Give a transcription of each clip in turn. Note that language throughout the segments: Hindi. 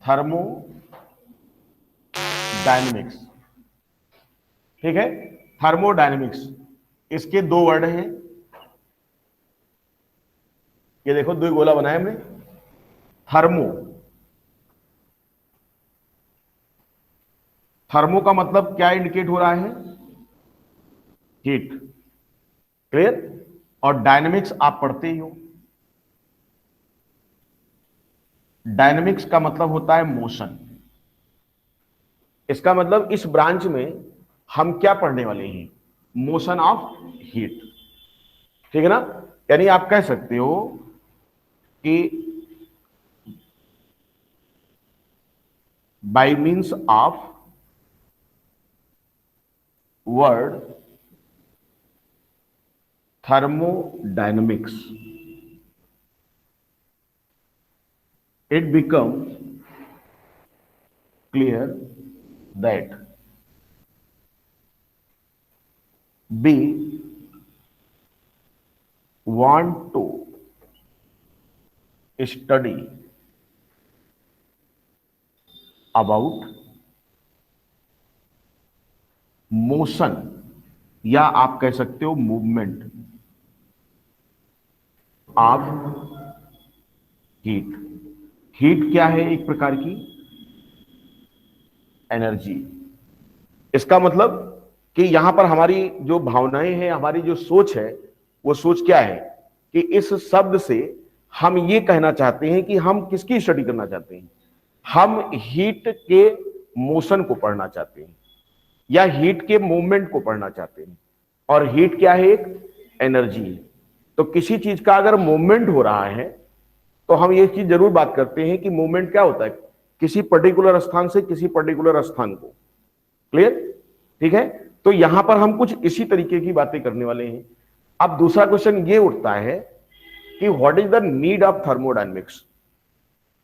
थर्मोडायनेमिक्स, ठीक है। थर्मोडायनेमिक्स, इसके दो वर्ड हैं, ये देखो दो गोला बनाया हमने। थर्मो, थर्मो का मतलब क्या इंडिकेट हो रहा है? Heat, clear. और डायनेमिक्स आप पढ़ते ही हो, डायनेमिक्स का मतलब होता है मोशन। इसका मतलब इस ब्रांच में हम क्या पढ़ने वाले हैं? मोशन ऑफ हीट, ठीक है ना। यानी आप कह सकते हो कि bye means of word thermodynamics, it becomes clear that we want to study about motion, या आप कह सकते हो मूवमेंट ऑफ हीट। हीट क्या है? एक प्रकार की एनर्जी। इसका मतलब कि यहां पर हमारी जो भावनाएं हैं, हमारी जो सोच है, वो सोच क्या है कि इस शब्द से हम ये कहना चाहते हैं कि हम किसकी स्टडी करना चाहते हैं? हम हीट के मोशन को पढ़ना चाहते हैं या हीट के मूवमेंट को पढ़ना चाहते हैं। और हीट क्या है? एक एनर्जी है। तो किसी चीज का अगर मूवमेंट हो रहा है तो हम ये चीज जरूर बात करते हैं कि मूवमेंट क्या होता है, किसी पर्टिकुलर स्थान से किसी पर्टिकुलर स्थान को, क्लियर, ठीक है। तो यहां पर हम कुछ इसी तरीके की बातें करने वाले हैं। अब दूसरा क्वेश्चन ये उठता है कि what is the need of thermodynamics.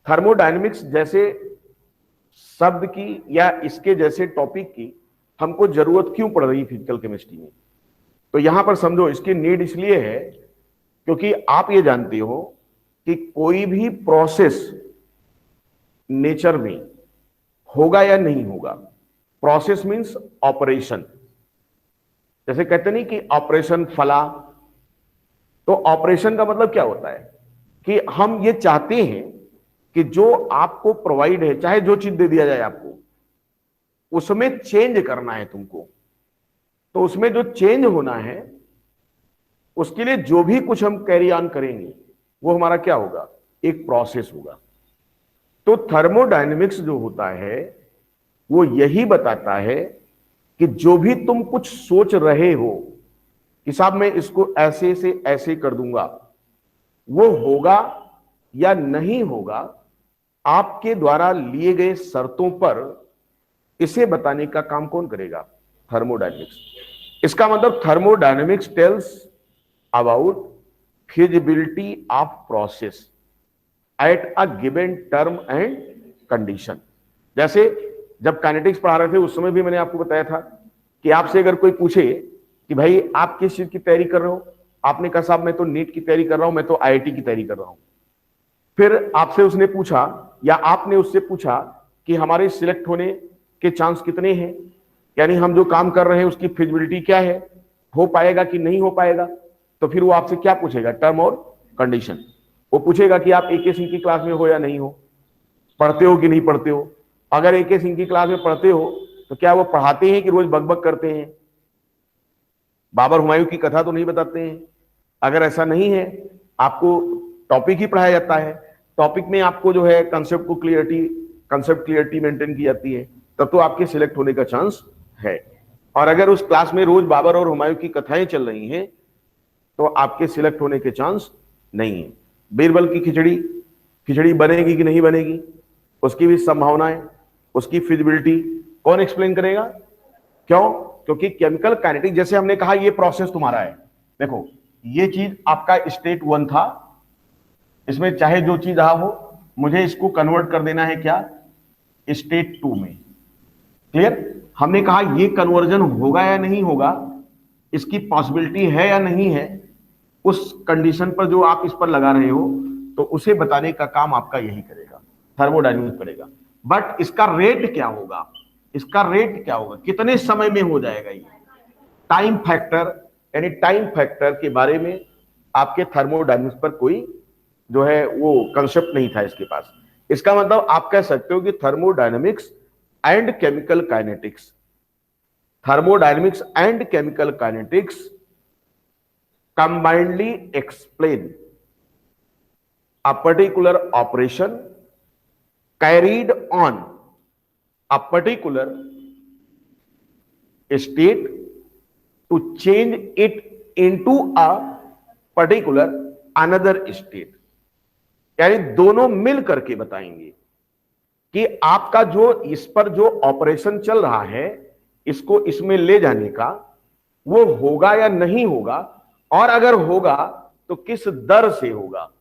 Thermodynamics जैसे शब्द की या इसके जैसे टॉपिक की हमको जरूरत क्यों पड़ रही है फिजिकल केमिस्ट्री में? तो यहां पर समझो इसकी नीड इसलिए है क्योंकि आप ये जानते हो कि कोई भी प्रोसेस नेचर में होगा या नहीं होगा। Process means operation. जैसे कहते नहीं कि ऑपरेशन फला, तो ऑपरेशन का मतलब क्या होता है कि हम ये चाहते हैं कि जो आपको प्रोवाइड है, चाहे जो चीज दे दिया जाए आपको, उसमें चेंज करना है तुमको। तो उसमें जो चेंज होना है उसके लिए जो भी कुछ हम कैरी ऑन करेंगे वो हमारा क्या होगा? एक प्रोसेस होगा। तो थर्मोडायनेमिक्स जो होता है वो यही बताता है कि जो भी तुम कुछ सोच रहे हो कि साहब मैं इसको ऐसे से ऐसे कर दूंगा, वो होगा या नहीं होगा आपके द्वारा लिए गए शर्तों पर, इसे बताने का काम कौन करेगा? थर्मोडायनेमिक्स। इसका मतलब thermodynamics tells about feasibility of process at a given term and condition। जैसे जब काइनेटिक्स पढ़ा रहे थे उस समय भी मैंने आपको बताया था कि आपसे अगर कोई पूछे कि भाई आप किस चीज की तैयारी कर रहे हो, आपने कहा साहब मैं तो नीट की तैयारी कर रहा हूं, मैं तो आईआईटी की तैयारी कर रहा हूं। फिर आपसे उसने पूछा या आपने उससे पूछा कि हमारे सिलेक्ट होने के चांस कितने हैं, यानी हम जो काम कर रहे हैं उसकी फिजिबिलिटी क्या है, हो पाएगा कि नहीं हो पाएगा। तो फिर वो आपसे क्या पूछेगा? टर्म और कंडीशन। वो पूछेगा कि आप एके सिंह की क्लास में हो या नहीं हो, पढ़ते हो कि नहीं पढ़ते हो। अगर एके सिंह की क्लास में पढ़ते हो तो क्या वो पढ़ाते हैं कि रोज बकबक करते हैं, बाबर हुमायूं की कथा तो नहीं बताते हैं? अगर ऐसा नहीं है, आपको टॉपिक ही पढ़ाया जाता है, टॉपिक में आपको जो है कंसेप्ट क्लियरिटी मेंटेन की जाती है, तब तो आपके सिलेक्ट होने का चांस है। और अगर उस क्लास में रोज बाबर और हुमायूं की कथाएं चल रही हैं तो आपके सिलेक्ट होने के चांस नहीं है। बीरबल की खिचड़ी बनेगी कि नहीं बनेगी, उसकी भी संभावनाएं, उसकी फिजिबिलिटी कौन एक्सप्लेन करेगा? क्यों? क्योंकि केमिकल काइनेटिक, जैसे हमने कहा ये प्रोसेस तुम्हारा है। देखो ये चीज आपका स्टेट 1 था, इसमें चाहे जो चीज रहा हो मुझे इसको कन्वर्ट कर देना है क्या? स्टेट 2 में। क्लियर? हमने कहा ये कन्वर्जन होगा या नहीं होगा, इसकी पॉसिबिलिटी है या नहीं है, उस कंडीशन पर जो आप इस पर लगा रहे हो, तो उसे बताने का काम आपका यही करेगा, थर्मोडायनेमिक्स करेगा। बट इसका रेट क्या होगा, इसका रेट क्या होगा, कितने समय में हो जाएगा ये। टाइम फैक्टर, यानी टाइम फैक्टर के बारे में आपके थर्मोडायनेमिक्स पर कोई जो है वो कंसेप्ट नहीं था इसके पास। इसका मतलब आप कह सकते हो कि thermodynamics and chemical kinetics, thermodynamics and chemical kinetics combinedly explain a particular operation carried on a particular state to change it into a particular another state। यानी दोनों मिल करके बताएंगे कि आपका जो इस पर जो ऑपरेशन चल रहा है इसको इसमें ले जाने का वो होगा या नहीं होगा, और अगर होगा तो किस दर से होगा,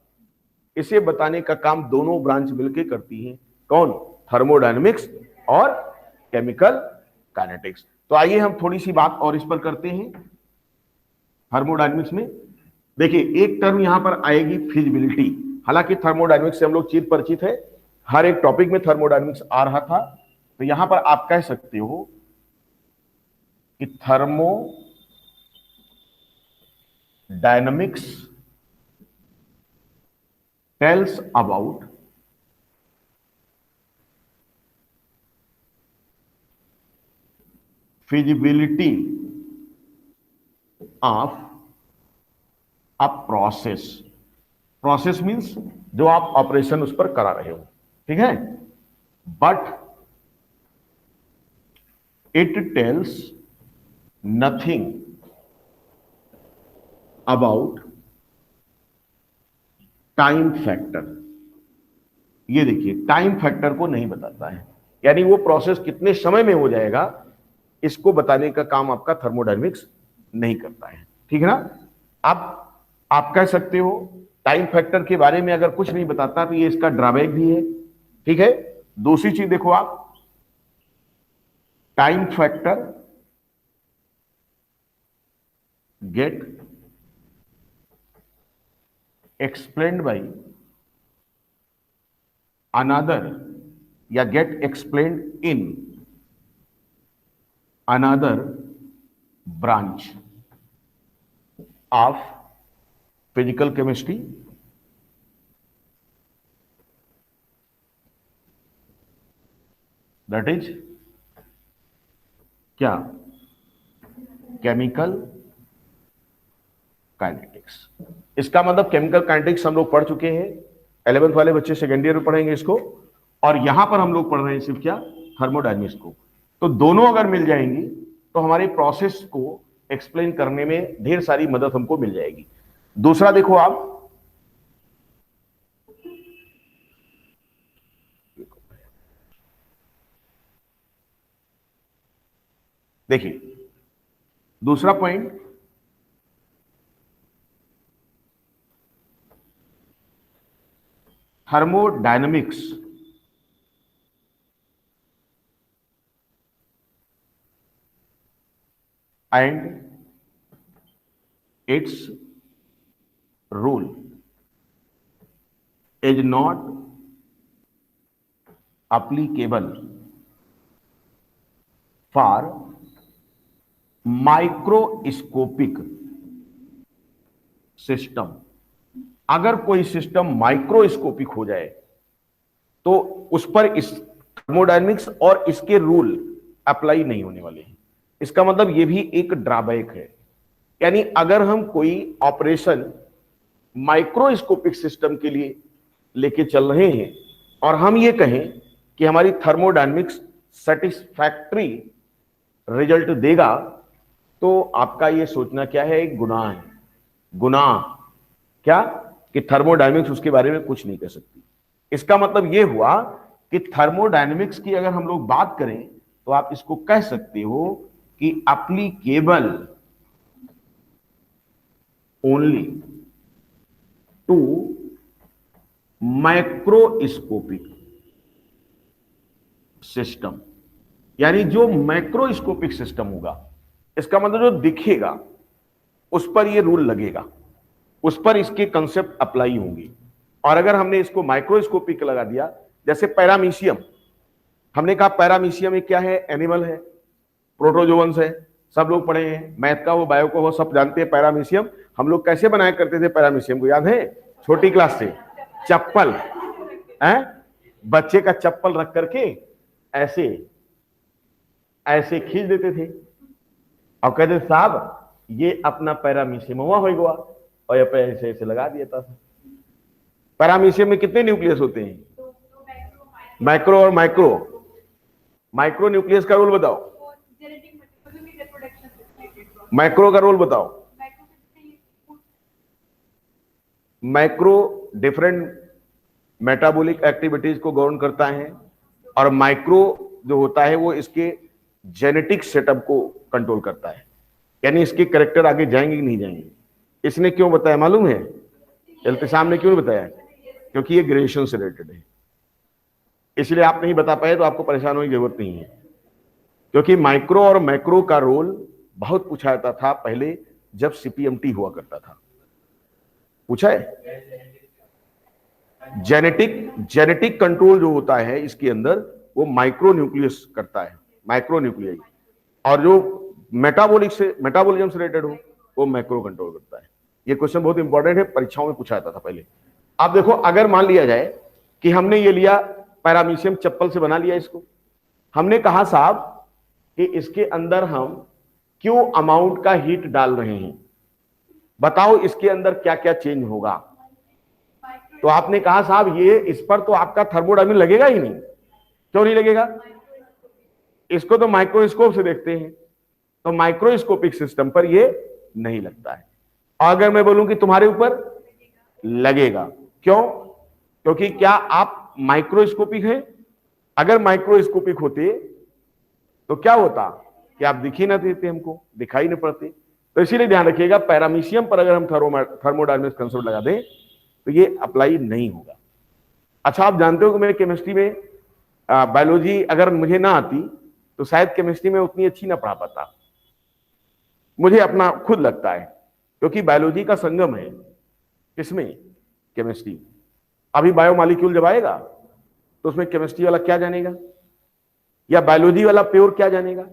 इसे बताने का काम दोनों ब्रांच मिलकर करती हैं। कौन? थर्मोडायनेमिक्स और केमिकल काइनेटिक्स। तो आइए हम थोड़ी सी बात और इस पर करते हैं। थर्मोडायनेमिक्स में देखिए एक टर्म यहां पर आएगी फिजिबिलिटी। हालांकि थर्मोडायनेमिक्स से हम लोग चिर परिचित है, हर एक टॉपिक में थर्मोडायनेमिक्स आ रहा था, तो यहां पर आप कह सकते हो कि thermodynamics tells about feasibility of a process। Process means जो आप ऑपरेशन उस पर करा रहे हो, ठीक है, but it tells nothing about time factor. ये देखिए टाइम फैक्टर को नहीं बताता है, यानी वो प्रोसेस कितने समय में हो जाएगा इसको बताने का काम आपका थर्मोडायनेमिक्स नहीं करता है, ठीक है ना। अब आप कह सकते हो टाइम फैक्टर के बारे में अगर कुछ नहीं बताता तो ये इसका ड्रॉबैक भी है, ठीक है। दूसरी चीज देखो आप, time factor get explained by another या get explained in another branch of physical chemistry, that is क्या, केमिकल काइनेटिक्स। इसका मतलब केमिकल काइनेटिक्स हम लोग पढ़ चुके हैं, 11th वाले बच्चे सेकेंड ईयर में पढ़ेंगे इसको, और यहां पर हम लोग पढ़ रहे हैं सिर्फ क्या, थर्मोडायनेमिक्स को। तो दोनों अगर मिल जाएंगी तो हमारी प्रोसेस को एक्सप्लेन करने में ढेर सारी मदद हमको मिल जाएगी। दूसरा देखो आप, देखिए दूसरा point, thermodynamics and its rule is not applicable for microscopic system। अगर कोई सिस्टम माइक्रोस्कोपिक हो जाए तो उस पर इस थर्मोडायनेमिक्स और इसके रूल अप्लाई नहीं होने वाले हैं। इसका मतलब यह भी एक ड्रॉबैक है, यानी अगर हम कोई ऑपरेशन माइक्रोस्कोपिक सिस्टम के लिए लेके चल रहे हैं और हम ये कहें कि हमारी थर्मोडायनेमिक्स सेटिस्फैक्टरी रिजल्ट देगा, तो आपका ये सोचना क्या है, एक गुनाह है। गुनाह क्या कि थर्मोडायनेमिक्स उसके बारे में कुछ नहीं कर सकती। इसका मतलब यह हुआ कि थर्मोडायनेमिक्स की अगर हम लोग बात करें तो आप इसको कह सकते हो कि applicable only to microscopic system. यानी जो माइक्रोस्कोपिक सिस्टम होगा, इसका मतलब जो दिखेगा उस पर यह रूल लगेगा, उस पर इसके कंसेप्ट अप्लाई होंगे। और अगर हमने इसको माइक्रोस्कोपिक लगा दिया, जैसे पैरामीशियम, हमने कहा पैरामीशियम एक क्या है, एनिमल है, प्रोटोजोवंस है, सब लोग पढ़े हैं, मैथ का हो, बायो को हो, सब जानते हैं पैरामीशियम। हम लोग कैसे बनाया करते थे पैरामीशियम को, याद है? छोटी क्लास से चप्पल है, बच्चे का चप्पल रख करके ऐसे ऐसे खींच देते थे और कहते साहब ये अपना पैरामीशियम हुआ हो गया, और ये पे ऐसे ऐसे लगा दिया था। पैरामीशियम में कितने न्यूक्लियस होते हैं? मैक्रो और माइक्रो। माइक्रो न्यूक्लियस का रोल बताओ, मैक्रो का रोल बताओ। मैक्रो डिफरेंट मेटाबॉलिक एक्टिविटीज को गवर्न करता है, और माइक्रो जो होता है वो इसके जेनेटिक सेटअप को कंट्रोल करता है, यानी इसके कैरेक्टर आगे जाएंगे कि नहीं जाएंगे। इसने क्यों बताया मालूम है? इल्तिसाम ने क्यों बताया? क्योंकि ये ग्रेजुएशन से रिलेटेड है, इसलिए आप नहीं बता पाए तो आपको परेशान होने की जरूरत नहीं है, क्योंकि माइक्रो और मैक्रो का रोल बहुत पूछा जाता था पहले जब सीपीएमटी हुआ करता था। पूछा है? जेनेटिक कंट्रोल जो होता है इसके अंदर वो माइक्रो न्यूक्लियस करता है, माइक्रो न्यूक्लियाई, और जो मेटाबॉलिज्म से रिलेटेड हो वो मैक्रो कंट्रोल करता है। ये क्वेश्चन बहुत इंपॉर्टेंट है, परीक्षाओं में पूछा जाता था पहले। आप देखो, अगर मान लिया जाए कि हमने ये लिया पैरामीशियम, चप्पल से बना लिया इसको, हमने कहा साहब कि इसके अंदर हम क्यों अमाउंट का हीट डाल रहे हैं, बताओ इसके अंदर क्या क्या चेंज होगा। तो आपने कहा साहब ये इस पर तो आपका थर्मोडायनामिक लगेगा ही नहीं। क्यों नहीं लगेगा? इसको तो माइक्रोस्कोप से देखते हैं, तो माइक्रोस्कोपिक सिस्टम पर ये नहीं लगता है। अगर मैं बोलूं कि तुम्हारे ऊपर लगेगा, क्यों? क्योंकि क्या आप माइक्रोस्कोपिक हैं? अगर माइक्रोस्कोपिक होते तो क्या होता कि आप दिख ही ना देते, हमको दिखाई नहीं पड़ते। तो इसीलिए ध्यान रखिएगा, पैरामीशियम पर अगर हम थर्मोडायनामिक्स कंसेप्ट लगा दें तो ये अप्लाई नहीं होगा। अच्छा, आप जानते हो कि मेरे केमिस्ट्री में बायोलॉजी अगर मुझे ना आती तो शायद केमिस्ट्री में उतनी अच्छी ना पढ़ा पाता, मुझे अपना खुद लगता है, क्योंकि बायोलॉजी का संगम है किसमें? केमिस्ट्री। अभी बायोमॉलिक्यूल जब आएगा तो उसमें केमिस्ट्री वाला क्या जानेगा, या बायोलॉजी वाला प्योर क्या जानेगा?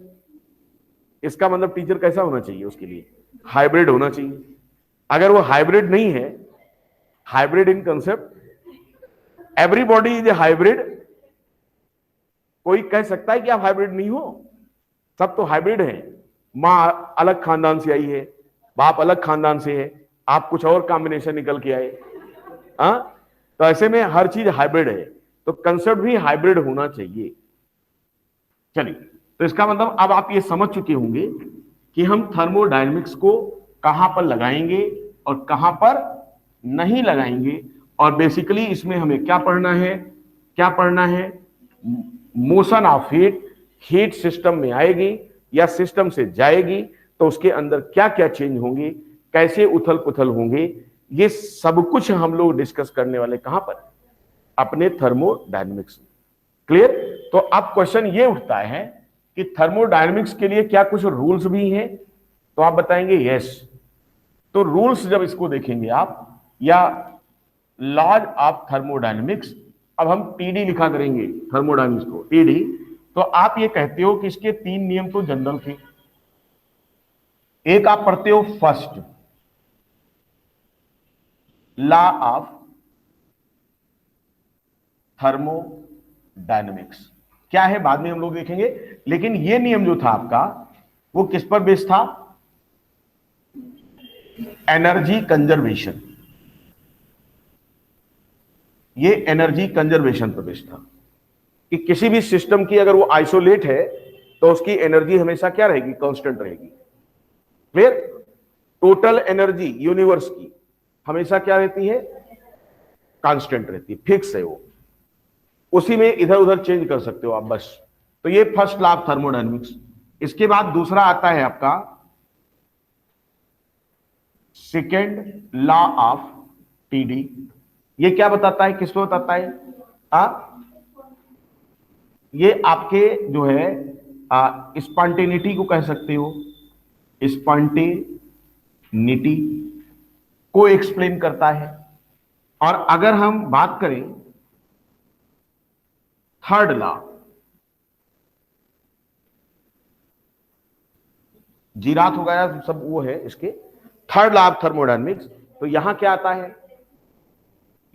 इसका मतलब टीचर कैसा होना चाहिए उसके लिए? हाइब्रिड होना चाहिए। अगर वो हाइब्रिड नहीं है, hybrid in concept, everybody is a hybrid, कोई कह सकता है कि आप हाइब्रिड नहीं हो? सब तो हाइब्रिड हैं। माँ अलग खानदान से आई है, बाप अलग खानदान से है, आप कुछ और कॉम्बिनेशन निकल के आए। तो ऐसे में हर चीज हाइब्रिड है, तो कंसेप्ट भी हाइब्रिड होना चाहिए। चलिए, तो इसका मतलब अब आप ये समझ चुके होंगे कि हम थर्मोडायनेमिक्स को कहां पर लगाएंगे और कहां पर नहीं लगाएंगे, और बेसिकली इसमें हमें क्या पढ़ना है, क्या पढ़ना है? Motion of heat, heat system में आएगी या सिस्टम से जाएगी तो उसके अंदर क्या क्या चेंज होंगे, कैसे उथल पुथल होंगे, ये सब कुछ हम लोग डिस्कस करने वाले कहां पर? अपने थर्मोडायनेमिक्स में। क्लियर? तो अब क्वेश्चन ये उठता है कि थर्मोडायनेमिक्स के लिए क्या कुछ रूल्स भी हैं? तो आप बताएंगे यस। तो रूल्स जब इसको देखेंगे आप, या लॉज ऑफ थर्मोडायनेमिक्स, अब हम टीडी लिखा करेंगे थर्मोडायनेमिक्स को, टीडी। तो आप ये कहते हो कि इसके 3 नियम तो जनरल थे। एक आप पढ़ते हो फर्स्ट लॉ ऑफ थर्मोडायनेमिक्स, क्या है बाद में हम लोग देखेंगे, लेकिन ये नियम जो था आपका वो किस पर बेस्ड था? Energy conservation. ये एनर्जी कंजर्वेशन पर बेस्ड था कि किसी भी सिस्टम की अगर वो आइसोलेट है तो उसकी एनर्जी हमेशा क्या रहेगी? कांस्टेंट रहेगी। क्लियर? टोटल एनर्जी यूनिवर्स की हमेशा क्या रहती है? कांस्टेंट रहती है, फिक्स है वो, उसी में इधर उधर चेंज कर सकते हो आप बस। तो ये फर्स्ट लॉ ऑफ थर्मोडायनेमिक्स। इसके बाद दूसरा आता है आपका सेकेंड लॉ ऑफ टीडी। ये क्या बताता है, किस पे बताता है? ये आपके जो है स्पॉन्टेनिटी को कह सकते हो, स्पॉन्टेनिटी को एक्सप्लेन करता है। और अगर हम बात करें थर्ड लॉ, जीरात हो गया, सब वो है इसके। थर्ड लॉ ऑफ थर्मोडायनेमिक्स, तो यहां क्या आता है,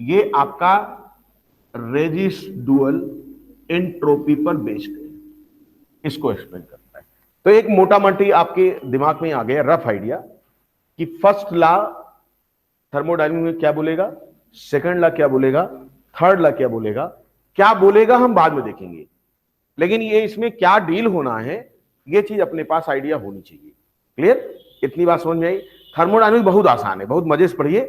ये आपका रेजिडुअल एंट्रोपी पर बेस्ड है, इसको एक्सप्लेन करता है। तो एक मोटा मोटी आपके दिमाग में आ गया रफ आइडिया कि फर्स्ट लॉ थर्मोडायनेमिक्स में क्या बोलेगा, सेकंड लॉ क्या बोलेगा, थर्ड लॉ क्या बोलेगा हम बाद में देखेंगे, लेकिन ये इसमें क्या डील होना है ये चीज अपने पास आइडिया होनी चाहिए। क्लियर, इतनी बात समझ में आई। थर्मोडायनेमिक्स बहुत आसान है, बहुत मजे से पढ़िए,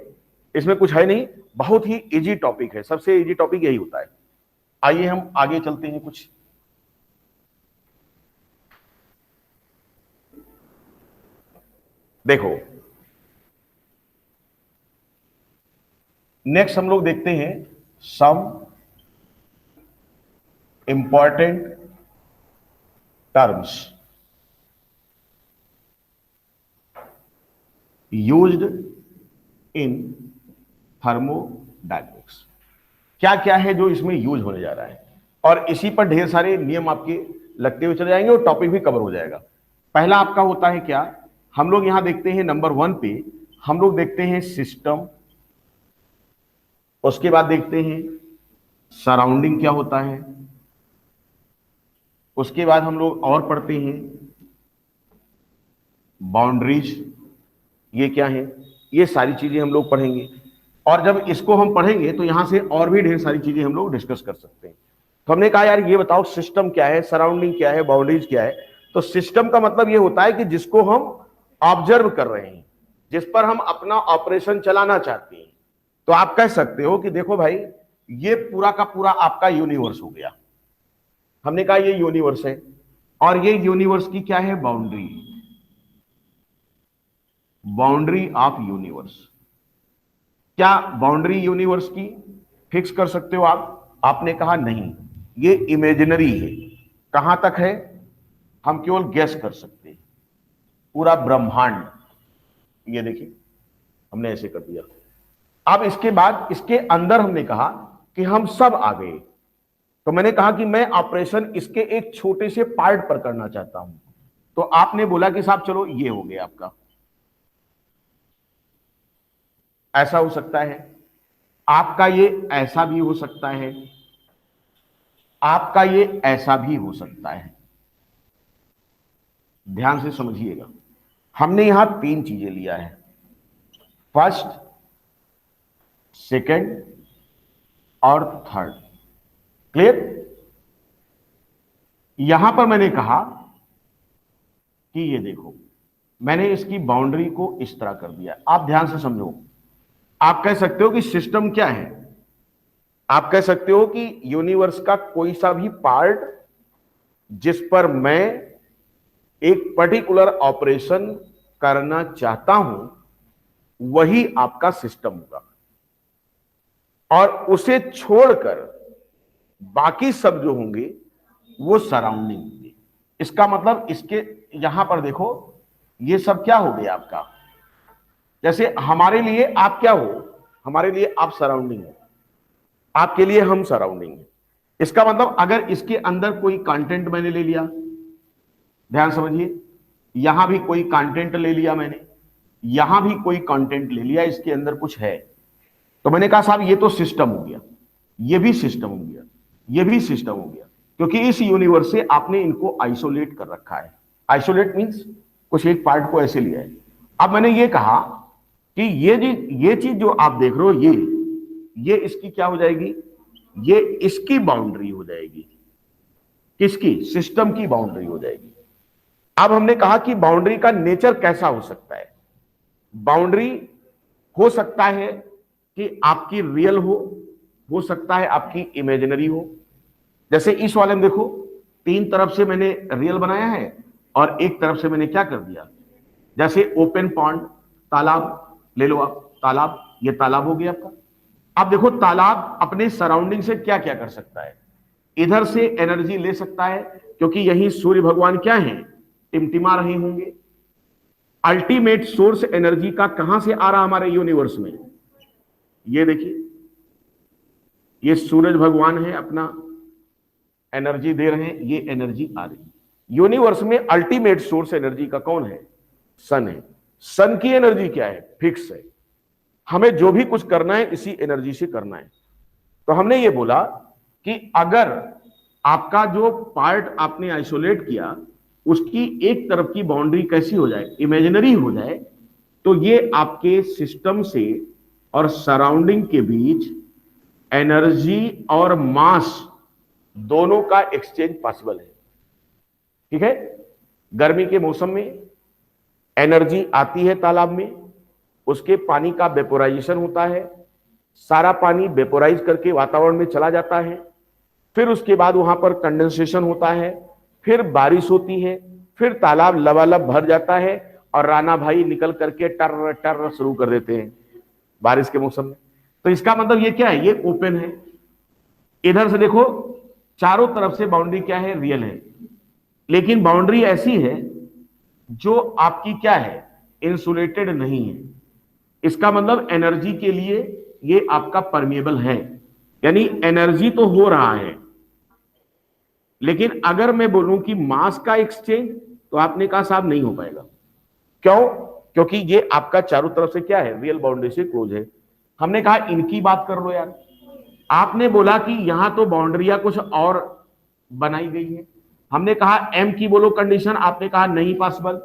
इसमें कुछ है नहीं, बहुत ही इजी टॉपिक है, सबसे इजी टॉपिक यही होता है। आइए हम आगे चलते हैं कुछ। देखो नेक्स्ट हम लोग देखते हैं some important terms used in thermodynamics. क्या क्या है जो इसमें यूज होने जा रहा है, और इसी पर ढेर सारे नियम आपके लगते हुए चले जाएंगे और टॉपिक भी कवर हो जाएगा। पहला आपका होता है क्या, हम लोग यहां देखते हैं नंबर 1 पे हम लोग देखते हैं सिस्टम, उसके बाद देखते हैं सराउंडिंग क्या होता है, उसके बाद हम लोग और पढ़ते हैं बाउंड्रीज, ये क्या है, ये सारी चीजें हम लोग पढ़ेंगे। और जब इसको हम पढ़ेंगे तो यहां से और भी ढेर सारी चीजें हम लोग डिस्कस कर सकते हैं। तो हमने कहा यार ये बताओ सिस्टम क्या है, सराउंडिंग क्या है, बाउंड्रीज क्या है। तो सिस्टम का मतलब ये होता है कि जिसको हम ऑब्जर्व कर रहे हैं, जिस पर हम अपना ऑपरेशन चलाना चाहते हैं। तो आप कह सकते हो कि देखो भाई ये पूरा का पूरा आपका यूनिवर्स हो गया। हमने कहा ये यूनिवर्स है, और ये यूनिवर्स की क्या है, बाउंड्री, बाउंड्री ऑफ यूनिवर्स। क्या बाउंड्री यूनिवर्स की फिक्स कर सकते हो आप? आपने कहा नहीं, ये इमेजिनरी है। कहां तक है, हम केवल गैस कर सकते हैं। पूरा ब्रह्मांड, ये देखिए हमने ऐसे कर दिया। अब इसके बाद इसके अंदर हमने कहा कि हम सब आ गए। तो मैंने कहा कि मैं ऑपरेशन इसके एक छोटे से पार्ट पर करना चाहता हूं। तो आपने बोला कि साहब चलो ये हो गया आपका, ऐसा हो सकता है आपका, ये ऐसा भी हो सकता है आपका, ये ऐसा भी हो सकता है। ध्यान से समझिएगा, हमने यहां 3 चीजें लिया है, फर्स्ट, सेकंड और थर्ड। क्लियर? यहां पर मैंने कहा कि ये देखो मैंने इसकी बाउंड्री को इस तरह कर दिया। आप ध्यान से समझो, आप कह सकते हो कि सिस्टम क्या है, आप कह सकते हो कि यूनिवर्स का कोई सा भी पार्ट जिस पर मैं एक पर्टिकुलर ऑपरेशन करना चाहता हूं वही आपका सिस्टम होगा, और उसे छोड़कर बाकी सब जो होंगे वो सराउंडिंग होंगे। इसका मतलब इसके यहां पर देखो ये सब क्या हो गया आपका, जैसे हमारे लिए आप क्या हो, हमारे लिए आप सराउंडिंग हो, आपके लिए हम सराउंडिंग है। इसका मतलब अगर इसके अंदर कोई कंटेंट मैंने ले लिया, ध्यान समझिए, यहां भी कोई कंटेंट ले लिया मैंने, यहां भी कोई कंटेंट ले लिया, इसके अंदर कुछ है, तो मैंने कहा साहब ये तो सिस्टम हो गया, ये भी सिस्टम हो गया, ये भी सिस्टम हो गया, क्योंकि इस यूनिवर्स से आपने इनको आइसोलेट कर रखा है। आइसोलेट मींस कुछ एक पार्ट को ऐसे लिया है। अब मैंने ये कहा कि ये चीज जो आप देख रहे हो, ये इसकी क्या हो जाएगी, ये इसकी बाउंड्री हो जाएगी, किसकी, सिस्टम की बाउंड्री हो जाएगी। अब हमने कहा कि बाउंड्री का नेचर कैसा हो सकता है। बाउंड्री हो सकता है कि आपकी रियल हो सकता है आपकी इमेजिनरी हो। जैसे इस वाले में देखो 3 तरफ से मैंने रियल बनाया है और एक तरफ से मैंने क्या कर दिया, जैसे ओपन पॉन्ड, तालाब ले लो आप, तालाब, ये तालाब हो गया आपका। अब देखो तालाब अपने सराउंडिंग से क्या क्या कर सकता है, इधर से एनर्जी ले सकता है, क्योंकि यही सूर्य भगवान क्या है, टिमटिमा रहे होंगे। अल्टीमेट सोर्स एनर्जी का कहां से आ रहा हमारे यूनिवर्स में, ये देखिए ये सूरज भगवान है, अपना एनर्जी दे रहे हैं, ये एनर्जी आ रही है यूनिवर्स में। अल्टीमेट सोर्स एनर्जी का कौन है, सन है। सन की एनर्जी क्या है? फिक्स है। हमें जो भी कुछ करना है इसी एनर्जी से करना है। तो हमने ये बोला कि अगर आपका जो पार्ट आपने आइसोलेट किया उसकी एक तरफ की बाउंड्री कैसी हो जाए? इमेजिनरी हो जाए, तो ये आपके सिस्टम से और सराउंडिंग के बीच एनर्जी और मास दोनों का एक्सचेंज पॉसिबल है। ठीक है? गर्मी के मौसम में एनर्जी आती है तालाब में, उसके पानी का वेपोराइजेशन होता है, सारा पानी वेपोराइज करके वातावरण में चला जाता है, फिर उसके बाद वहां पर कंडेंसेशन होता है, फिर बारिश होती है, फिर तालाब लबालब भर जाता है और राणा भाई निकल करके टर टर शुरू कर देते हैं बारिश के मौसम में। तो इसका मतलब ये क्या है? ये ओपन है। इधर से देखो, चारों तरफ से बाउंड्री क्या है? रियल है। लेकिन बाउंड्री ऐसी है जो आपकी क्या है? इंसुलेटेड नहीं है। इसका मतलब एनर्जी के लिए ये आपका परमिएबल है, यानी एनर्जी तो हो रहा है। लेकिन अगर मैं बोलूं कि मास का एक्सचेंज, तो आपने कहा साहब नहीं हो पाएगा। क्यों? क्योंकि ये आपका चारों तरफ से क्या है? रियल बाउंड्री से क्लोज है। हमने कहा इनकी बात कर लो यार। आपने बोला कि यहां तो बाउंड्रियां कुछ और बनाई गई है। हमने कहा एम की बोलो कंडीशन, आपने कहा नहीं पॉसिबल।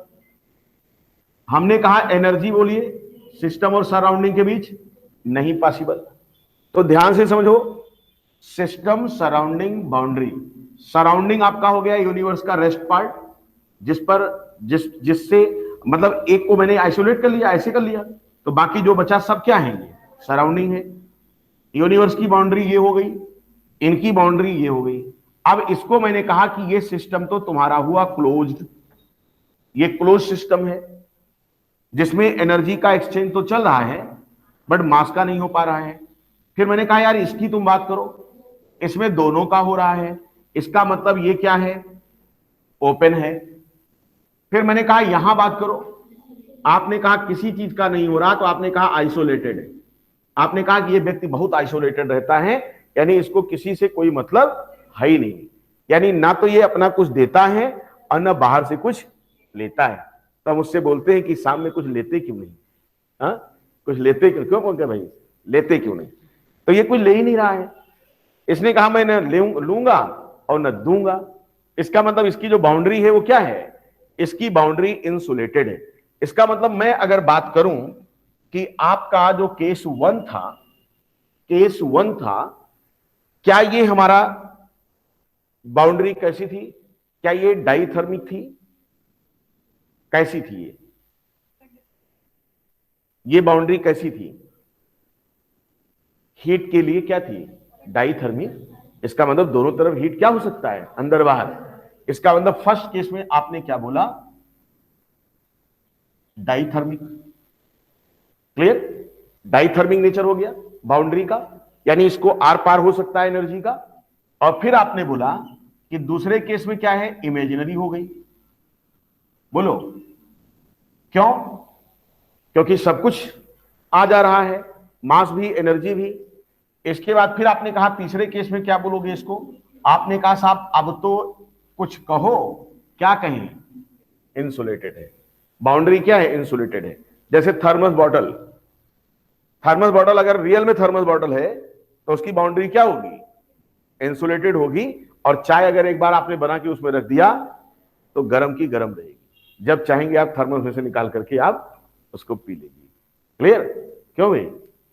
हमने कहा एनर्जी बोलिए सिस्टम और सराउंडिंग के बीच, नहीं पॉसिबल। तो ध्यान से समझो, सिस्टम सराउंडिंग बाउंड्री। सराउंडिंग आपका हो गया यूनिवर्स का रेस्ट पार्ट, जिससे मतलब एक को मैंने आइसोलेट कर लिया, ऐसे कर लिया, तो बाकी जो बचा सब क्या है? ये सराउंडिंग है। यूनिवर्स की बाउंड्री ये हो गई, इनकी बाउंड्री ये हो गई। अब इसको मैंने कहा कि ये सिस्टम तो तुम्हारा हुआ क्लोज्ड, ये क्लोज सिस्टम है जिसमें एनर्जी का एक्सचेंज तो चल रहा है बट मास का नहीं हो पा रहा है। फिर मैंने कहा यार इसकी तुम बात करो, इसमें दोनों का हो रहा है। इसका मतलब ये क्या है? ओपन है। फिर मैंने कहा यहां बात करो, आपने कहा किसी चीज का नहीं हो रहा, तो आपने कहा आइसोलेटेड है। आपने कहा कि ये व्यक्ति बहुत आइसोलेटेड रहता है, यानी इसको किसी से कोई मतलब है ही नहीं, यानी ना तो ये अपना कुछ देता है और ना बाहर से कुछ लेता है। तो हम उससे बोलते हैं कि सामने कुछ लेते क्यों नहीं? हाँ, कुछ लेते क्यों बोलते भाई, लेते क्यों नहीं? तो ये कुछ ले ही नहीं रहा है। इसने कहा मैं न लूंगा और न दूंगा। इसका मतलब इसकी जो बाउंड्री है वो क्या है? इसकी बाउंड्री इंसुलेटेड है। इसका मतलब मैं अगर बात करूं कि आपका जो केस वन था, क्या ये हमारा बाउंड्री कैसी थी? क्या ये डाइथर्मिक थी? कैसी थी ये बाउंड्री कैसी थी? हीट के लिए क्या थी? डाइथर्मिक। इसका मतलब दोनों तरफ हीट क्या हो सकता है? अंदर बाहर। इसका मतलब फर्स्ट केस में आपने क्या बोला? डाइथर्मिक। क्लियर? डाइथर्मिक नेचर हो गया बाउंड्री का, यानी इसको आर पार हो सकता है एनर्जी का। और फिर आपने बोला कि दूसरे केस में क्या है? इमेजिनरी हो गई। बोलो क्यों? क्योंकि सब कुछ आ जा रहा है, मास भी एनर्जी भी। इसके बाद फिर आपने कहा तीसरे केस में क्या बोलोगे इसको? आपने कहा साहब अब तो कुछ कहो। क्या कहें? इंसुलेटेड है। बाउंड्री क्या है? इंसुलेटेड है। जैसे थर्मस बॉटल, थर्मस बॉटल अगर रियल में थर्मस बॉटल है तो उसकी बाउंड्री क्या होगी? इंसुलेटेड होगी। और चाय अगर एक बार आपने बना के उसमें रख दिया तो गर्म की गर्म रहेगी, जब चाहेंगे आप थर्मस में से निकाल करके आप उसको पी लेगी। क्लियर? क्यों भाई,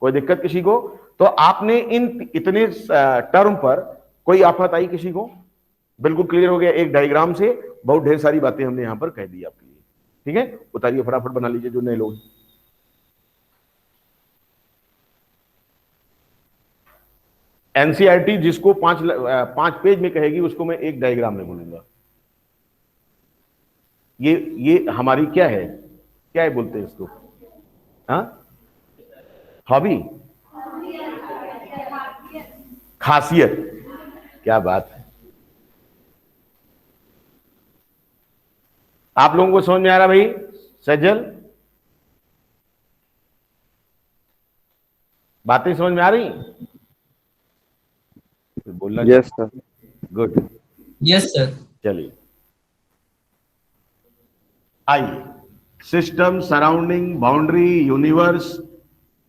कोई दिक्कत किसी को? तो आपने इन इतने टर्म पर कोई आफत आई किसी को? बिल्कुल क्लियर हो गया। एक डायग्राम से बहुत ढेर सारी बातें हमने यहां पर कह दी आपके लिए। ठीक है, उतारिए फटाफट, बना लीजिए जो नए लोग। एनसीईआरटी जिसको 5 पेज में कहेगी उसको मैं एक डायग्राम में बोलूंगा। ये हमारी क्या है? क्या है बोलते हैं इसको? हाँ, हॉबी, खासियत। क्या बात है, आप लोगों को समझ में आ रहा भाई? सज्जल, बातें समझ में आ रही? बोलना। Yes sir. Good. Yes sir. चलिए आइए, सिस्टम, सराउंडिंग, बाउंड्री, यूनिवर्स।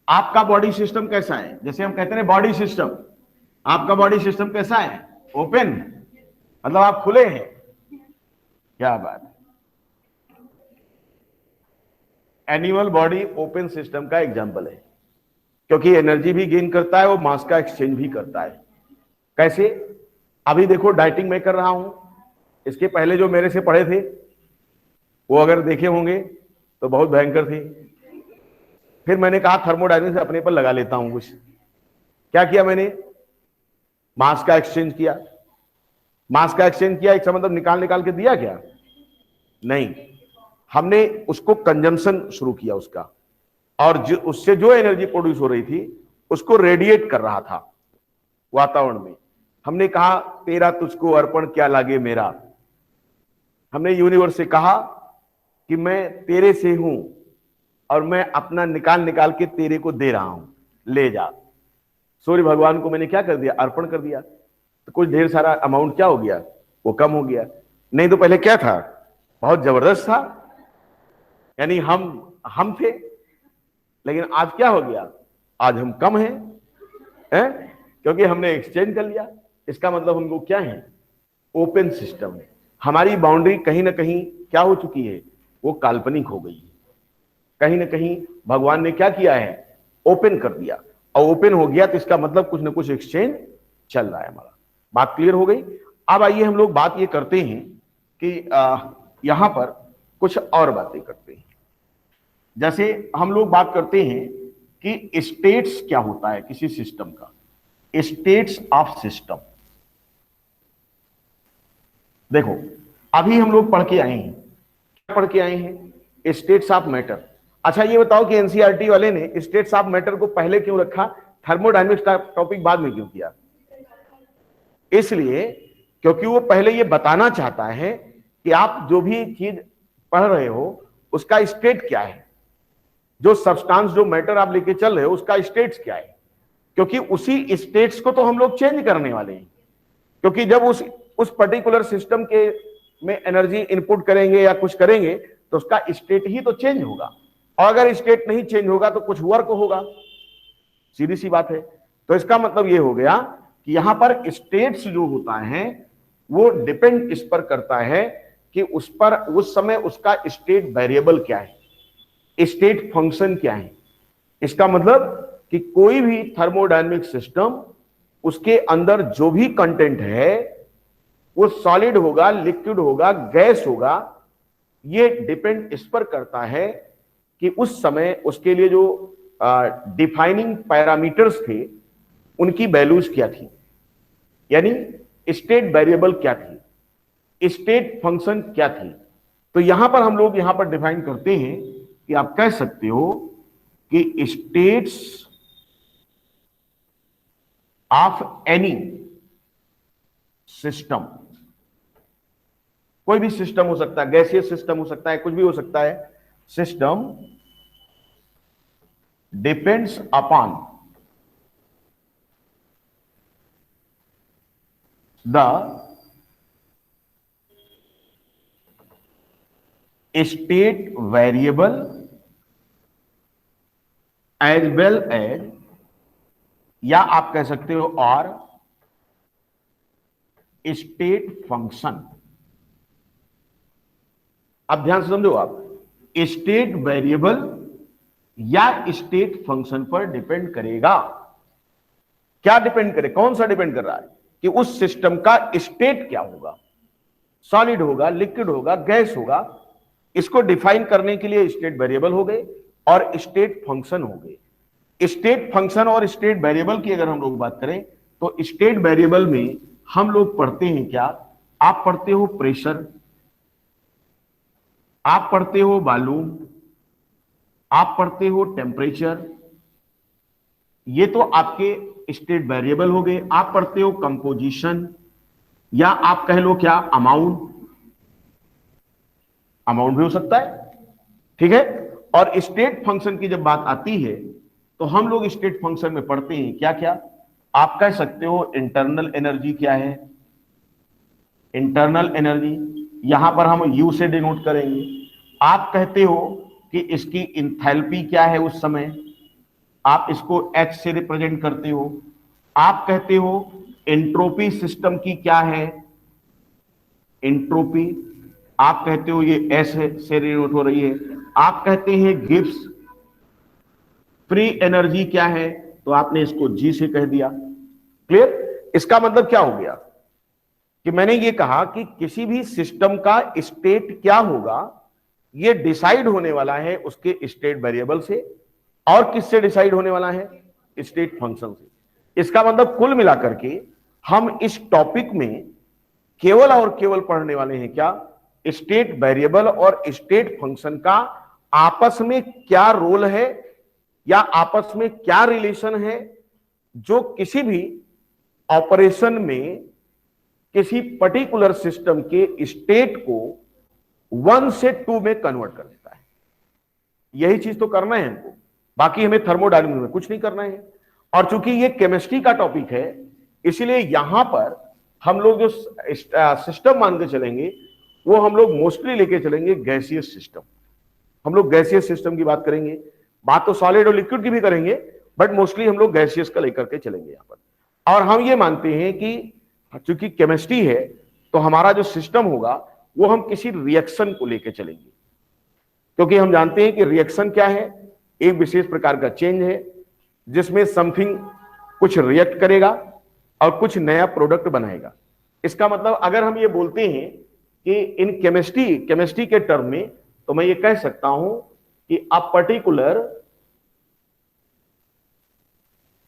आपका बॉडी सिस्टम कैसा है? जैसे हम कहते हैं बॉडी सिस्टम, आपका बॉडी सिस्टम कैसा है? ओपन, मतलब आप खुले हैं। क्या बात है। एनिमल बॉडी ओपन सिस्टम का एग्जांपल है, क्योंकि एनर्जी भी गेन करता है, वो मास का एक्सचेंज भी करता है। कैसे? अभी देखो डाइटिंग मैं कर रहा हूं, इसके पहले जो मेरे से पढ़े थे वो अगर देखे होंगे तो बहुत भयंकर थे। फिर मैंने कहा थर्मोडायनेमिक्स से अपने पर लगा लेता हूं कुछ। क्या किया मैंने? मास का एक्सचेंज किया। मास का एक्सचेंज किया, इसका मतलब निकाल निकाल के दिया क्या? नहीं, हमने उसको कंजम्पशन शुरू किया उसका, और उससे जो एनर्जी प्रोड्यूस हो रही थी उसको रेडिएट कर रहा था वातावरण में। हमने कहा तेरा तुझको अर्पण क्या लागे मेरा। हमने यूनिवर्स से कहा कि मैं तेरे से हूं और मैं अपना निकाल निकाल के तेरे को दे रहा हूं, ले जा। सूर्य भगवान को मैंने क्या कर दिया? अर्पण कर दिया। तो कुछ ढेर सारा अमाउंट क्या हो गया? वो कम हो गया। नहीं तो पहले क्या था? बहुत जबरदस्त था, यानी हम थे। लेकिन आज क्या हो गया? आज हम कम हैं, क्योंकि हमने एक्सचेंज कर लिया। इसका मतलब हम लोग क्या है? ओपन सिस्टम है। हमारी बाउंड्री कहीं ना कहीं क्या हो चुकी है? वो काल्पनिक हो गई है। कहीं ना कहीं भगवान ने क्या किया है? ओपन कर दिया, और ओपन हो गया तो इसका मतलब कुछ ना कुछ एक्सचेंज चल रहा है हमारा। बात क्लियर हो गई? अब आइए हम लोग बात ये करते हैं कि यहां पर कुछ और बातें करते हैं। जैसे हम लोग बात करते हैं कि स्टेट्स क्या होता है किसी सिस्टम का, स्टेट्स ऑफ सिस्टम। देखो अभी हम लोग पढ़ के आए हैं, क्या पढ़ के आए हैं? States of matter. अच्छा ये बताओ कि एनसीईआरटी वाले ने स्टेट्स ऑफ मैटर को पहले क्यों रखा, थर्मोडायनेमिक्स का टॉपिक बाद में क्यों किया? इसलिए क्योंकि वो पहले ये बताना चाहता है कि आप जो भी चीज पढ़ रहे हो उसका स्टेट क्या है, जो सब्सटेंस, जो मैटर आप लेके चल रहे हो उसका स्टेट्स क्या है। क्योंकि उसी स्टेट्स को तो हम लोग चेंज करने वाले हैं, क्योंकि जब उस पर्टिकुलर सिस्टम के में एनर्जी इनपुट करेंगे या कुछ करेंगे तो उसका स्टेट ही तो चेंज होगा, और अगर स्टेट नहीं चेंज होगा तो कुछ वर्क होगा। सीधी सी बात है। तो इसका मतलब ये हो गया कि यहां पर स्टेट्स जो होता है वो डिपेंड इस पर करता है कि उस पर उस समय उसका स्टेट वेरिएबल क्या है, स्टेट फंक्शन क्या है। इसका मतलब कि कोई भी थर्मोडायनेमिक सिस्टम, उसके अंदर जो भी कंटेंट है वो सॉलिड होगा, लिक्विड होगा, गैस होगा, ये डिपेंड इस पर करता है कि उस समय उसके लिए जो डिफाइनिंग पैरामीटर्स थे उनकी वैल्यूज क्या थी, यानी स्टेट वेरिएबल क्या थी, स्टेट फंक्शन क्या थी। तो यहां पर हम लोग यहां पर डिफाइन करते हैं कि आप कह सकते हो कि स्टेट्स ऑफ एनी सिस्टम, कोई भी सिस्टम हो सकता है, गैसीय सिस्टम हो सकता है, कुछ भी हो सकता है, system depends upon the state variable as well as, या आप कह सकते हो और स्टेट फंक्शन। अब ध्यान से समझो आप, स्टेट वेरिएबल या स्टेट फंक्शन पर डिपेंड करेगा। क्या डिपेंड करे? कौन सा डिपेंड कर रहा है? कि उस सिस्टम का स्टेट क्या होगा, सॉलिड होगा, लिक्विड होगा, गैस होगा। इसको डिफाइन करने के लिए स्टेट वेरिएबल हो गए और स्टेट फंक्शन हो गए। स्टेट फंक्शन और स्टेट वेरिएबल की अगर हम लोग बात करें तो स्टेट वेरिएबल में हम लोग पढ़ते हैं क्या? आप पढ़ते हो प्रेशर, आप पढ़ते हो वॉल्यूम, आप पढ़ते हो टेम्परेचर, ये तो आपके स्टेट वेरिएबल हो गए। आप पढ़ते हो कंपोजिशन, या आप कह लो क्या, अमाउंट, अमाउंट भी हो सकता है, ठीक है। और स्टेट फंक्शन की जब बात आती है तो हम लोग स्टेट फंक्शन में पढ़ते हैं क्या क्या? आप कह सकते हो इंटरनल एनर्जी क्या है, इंटरनल एनर्जी, यहां पर हम यू से डिनोट करेंगे। आप कहते हो कि इसकी इंथैल्पी क्या है उस समय, आप इसको H से रिप्रेजेंट करते हो। आप कहते हो एंट्रोपी सिस्टम की क्या है, एंट्रोपी, आप कहते हो ये S से डिनोट हो रही है। आप कहते हैं गिब्स फ्री एनर्जी क्या है, तो आपने इसको G से कह दिया। क्लियर? इसका मतलब क्या हो गया कि मैंने ये कहा कि किसी भी सिस्टम का स्टेट क्या होगा ये डिसाइड होने वाला है उसके स्टेट वेरिएबल से, और किससे डिसाइड होने वाला है, स्टेट फंक्शन से। इसका मतलब कुल मिलाकर के हम इस टॉपिक में केवल और केवल पढ़ने वाले हैं क्या, स्टेट वेरिएबल और स्टेट फंक्शन का आपस में क्या रोल है या आपस में क्या रिलेशन है, जो किसी भी ऑपरेशन में किसी पर्टिकुलर सिस्टम के स्टेट को 1 से 2 में कन्वर्ट कर देता है। यही चीज तो करना है हमको, बाकी हमें थर्मोडायनामिक्स में कुछ नहीं करना है। और चूंकि ये केमिस्ट्री का टॉपिक है, इसलिए यहां पर हम लोग जो सिस्टम मान के चलेंगे वो हम लोग मोस्टली लेके चलेंगे गैसियस सिस्टम। हम लोग गैसियस सिस्टम की बात करेंगे, बात तो सॉलिड और लिक्विड की भी करेंगे, बट मोस्टली हम लोग गैसियस का लेकर के चलेंगे यहां पर। और हम ये मानते हैं कि चूंकि केमिस्ट्री है तो हमारा जो सिस्टम होगा वो हम किसी रिएक्शन को लेकर चलेंगे, क्योंकि हम जानते हैं कि रिएक्शन क्या है, एक विशेष प्रकार का चेंज है जिसमें समथिंग कुछ रिएक्ट करेगा और कुछ नया प्रोडक्ट बनाएगा। इसका मतलब अगर हम ये बोलते हैं कि इन केमिस्ट्री के टर्म में, तो मैं ये कह सकता हूं कि a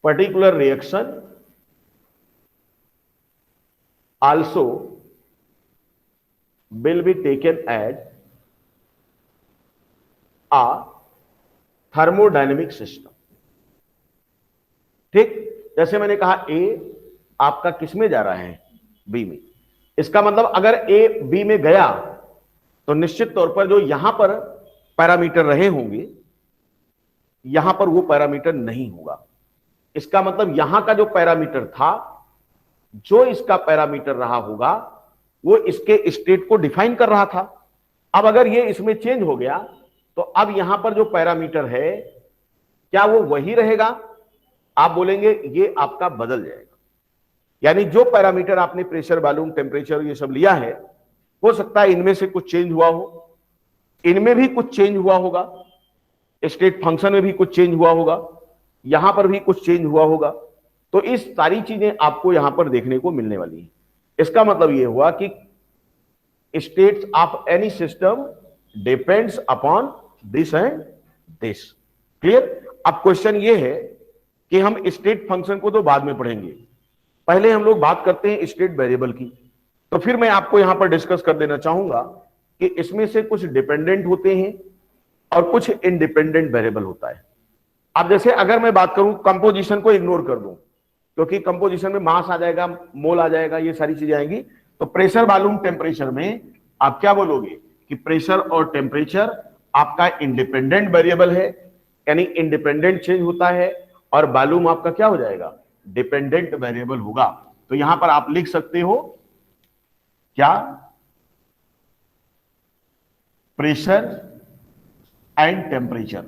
particular reaction also will be taken as a thermodynamic system। ठीक, जैसे मैंने कहा A आपका किस में जा रहा है, B में। इसका मतलब अगर A B में गया तो निश्चित तौर पर जो यहां पर पैरामीटर रहे होंगे यहां पर वो पैरामीटर नहीं होगा। इसका मतलब यहां का जो पैरामीटर था, जो इसका पैरामीटर रहा होगा वो इसके स्टेट को डिफाइन कर रहा था। अब अगर ये इसमें चेंज हो गया तो अब यहां पर जो पैरामीटर है क्या वो वही रहेगा, आप बोलेंगे ये आपका बदल जाएगा। यानी जो पैरामीटर आपने प्रेशर, वॉल्यूम, टेम्परेचर ये सब लिया है, हो सकता है इनमें से कुछ चेंज हुआ हो, इनमें भी कुछ चेंज हुआ होगा, स्टेट फंक्शन में भी कुछ चेंज हुआ होगा, यहां पर भी कुछ चेंज हुआ होगा। तो इस सारी चीजें आपको यहां पर देखने को मिलने वाली है। इसका मतलब यह हुआ कि states of any system depends upon this and this. Clear? अब क्वेश्चन ये है कि हम स्टेट फंक्शन को तो बाद में पढ़ेंगे, पहले हम लोग बात करते हैं स्टेट वेरिएबल की। तो फिर मैं आपको यहां पर डिस्कस कर देना चाहूंगा कि इसमें से कुछ डिपेंडेंट होते हैं और कुछ इंडिपेंडेंट वेरिएबल होता है। अब जैसे अगर मैं बात करूं, कंपोजिशन को इग्नोर कर दूं क्योंकि कंपोजिशन में मास आ जाएगा, मोल आ जाएगा, ये सारी चीजें आएंगी। तो प्रेशर, वॉल्यूम, टेम्परेचर में आप क्या बोलोगे कि प्रेशर और टेम्परेचर आपका इंडिपेंडेंट वेरिएबल है, यानी इंडिपेंडेंट चेंज होता है, और वॉल्यूम आपका क्या हो जाएगा, डिपेंडेंट वेरिएबल होगा। तो यहां पर आप लिख सकते हो क्या, pressure and temperature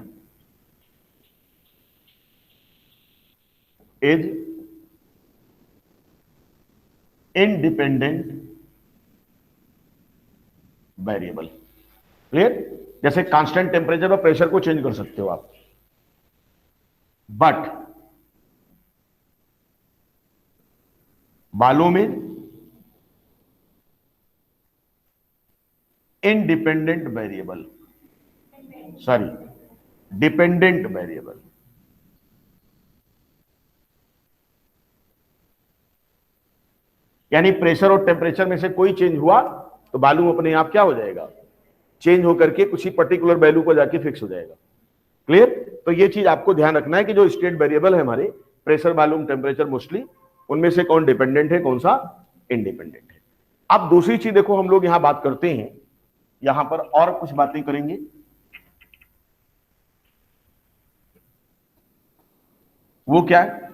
is independent variable. Clear? जैसे कांस्टेंट टेम्परेचर और प्रेशर को चेंज कर सकते हो आप, बट वॉल्यूम में independent variable, sorry dependent variable. यानी प्रेशर और टेम्परेचर में से कोई चेंज हुआ तो वॉल्यूम अपने आप क्या हो जाएगा, चेंज होकर के कुछ ही पर्टिकुलर वैल्यू पर जाके फिक्स हो जाएगा। क्लियर? तो ये चीज आपको ध्यान रखना है कि जो स्टेट वेरिएबल है हमारे, प्रेशर, वॉल्यूम, टेम्परेचर, मोस्टली उनमें से कौन डिपेंडेंट है, कौन सा इंडिपेंडेंट है। अब दूसरी चीज देखो, हम लोग यहां बात करते हैं, यहां पर और कुछ बातें करेंगे। वो क्या है,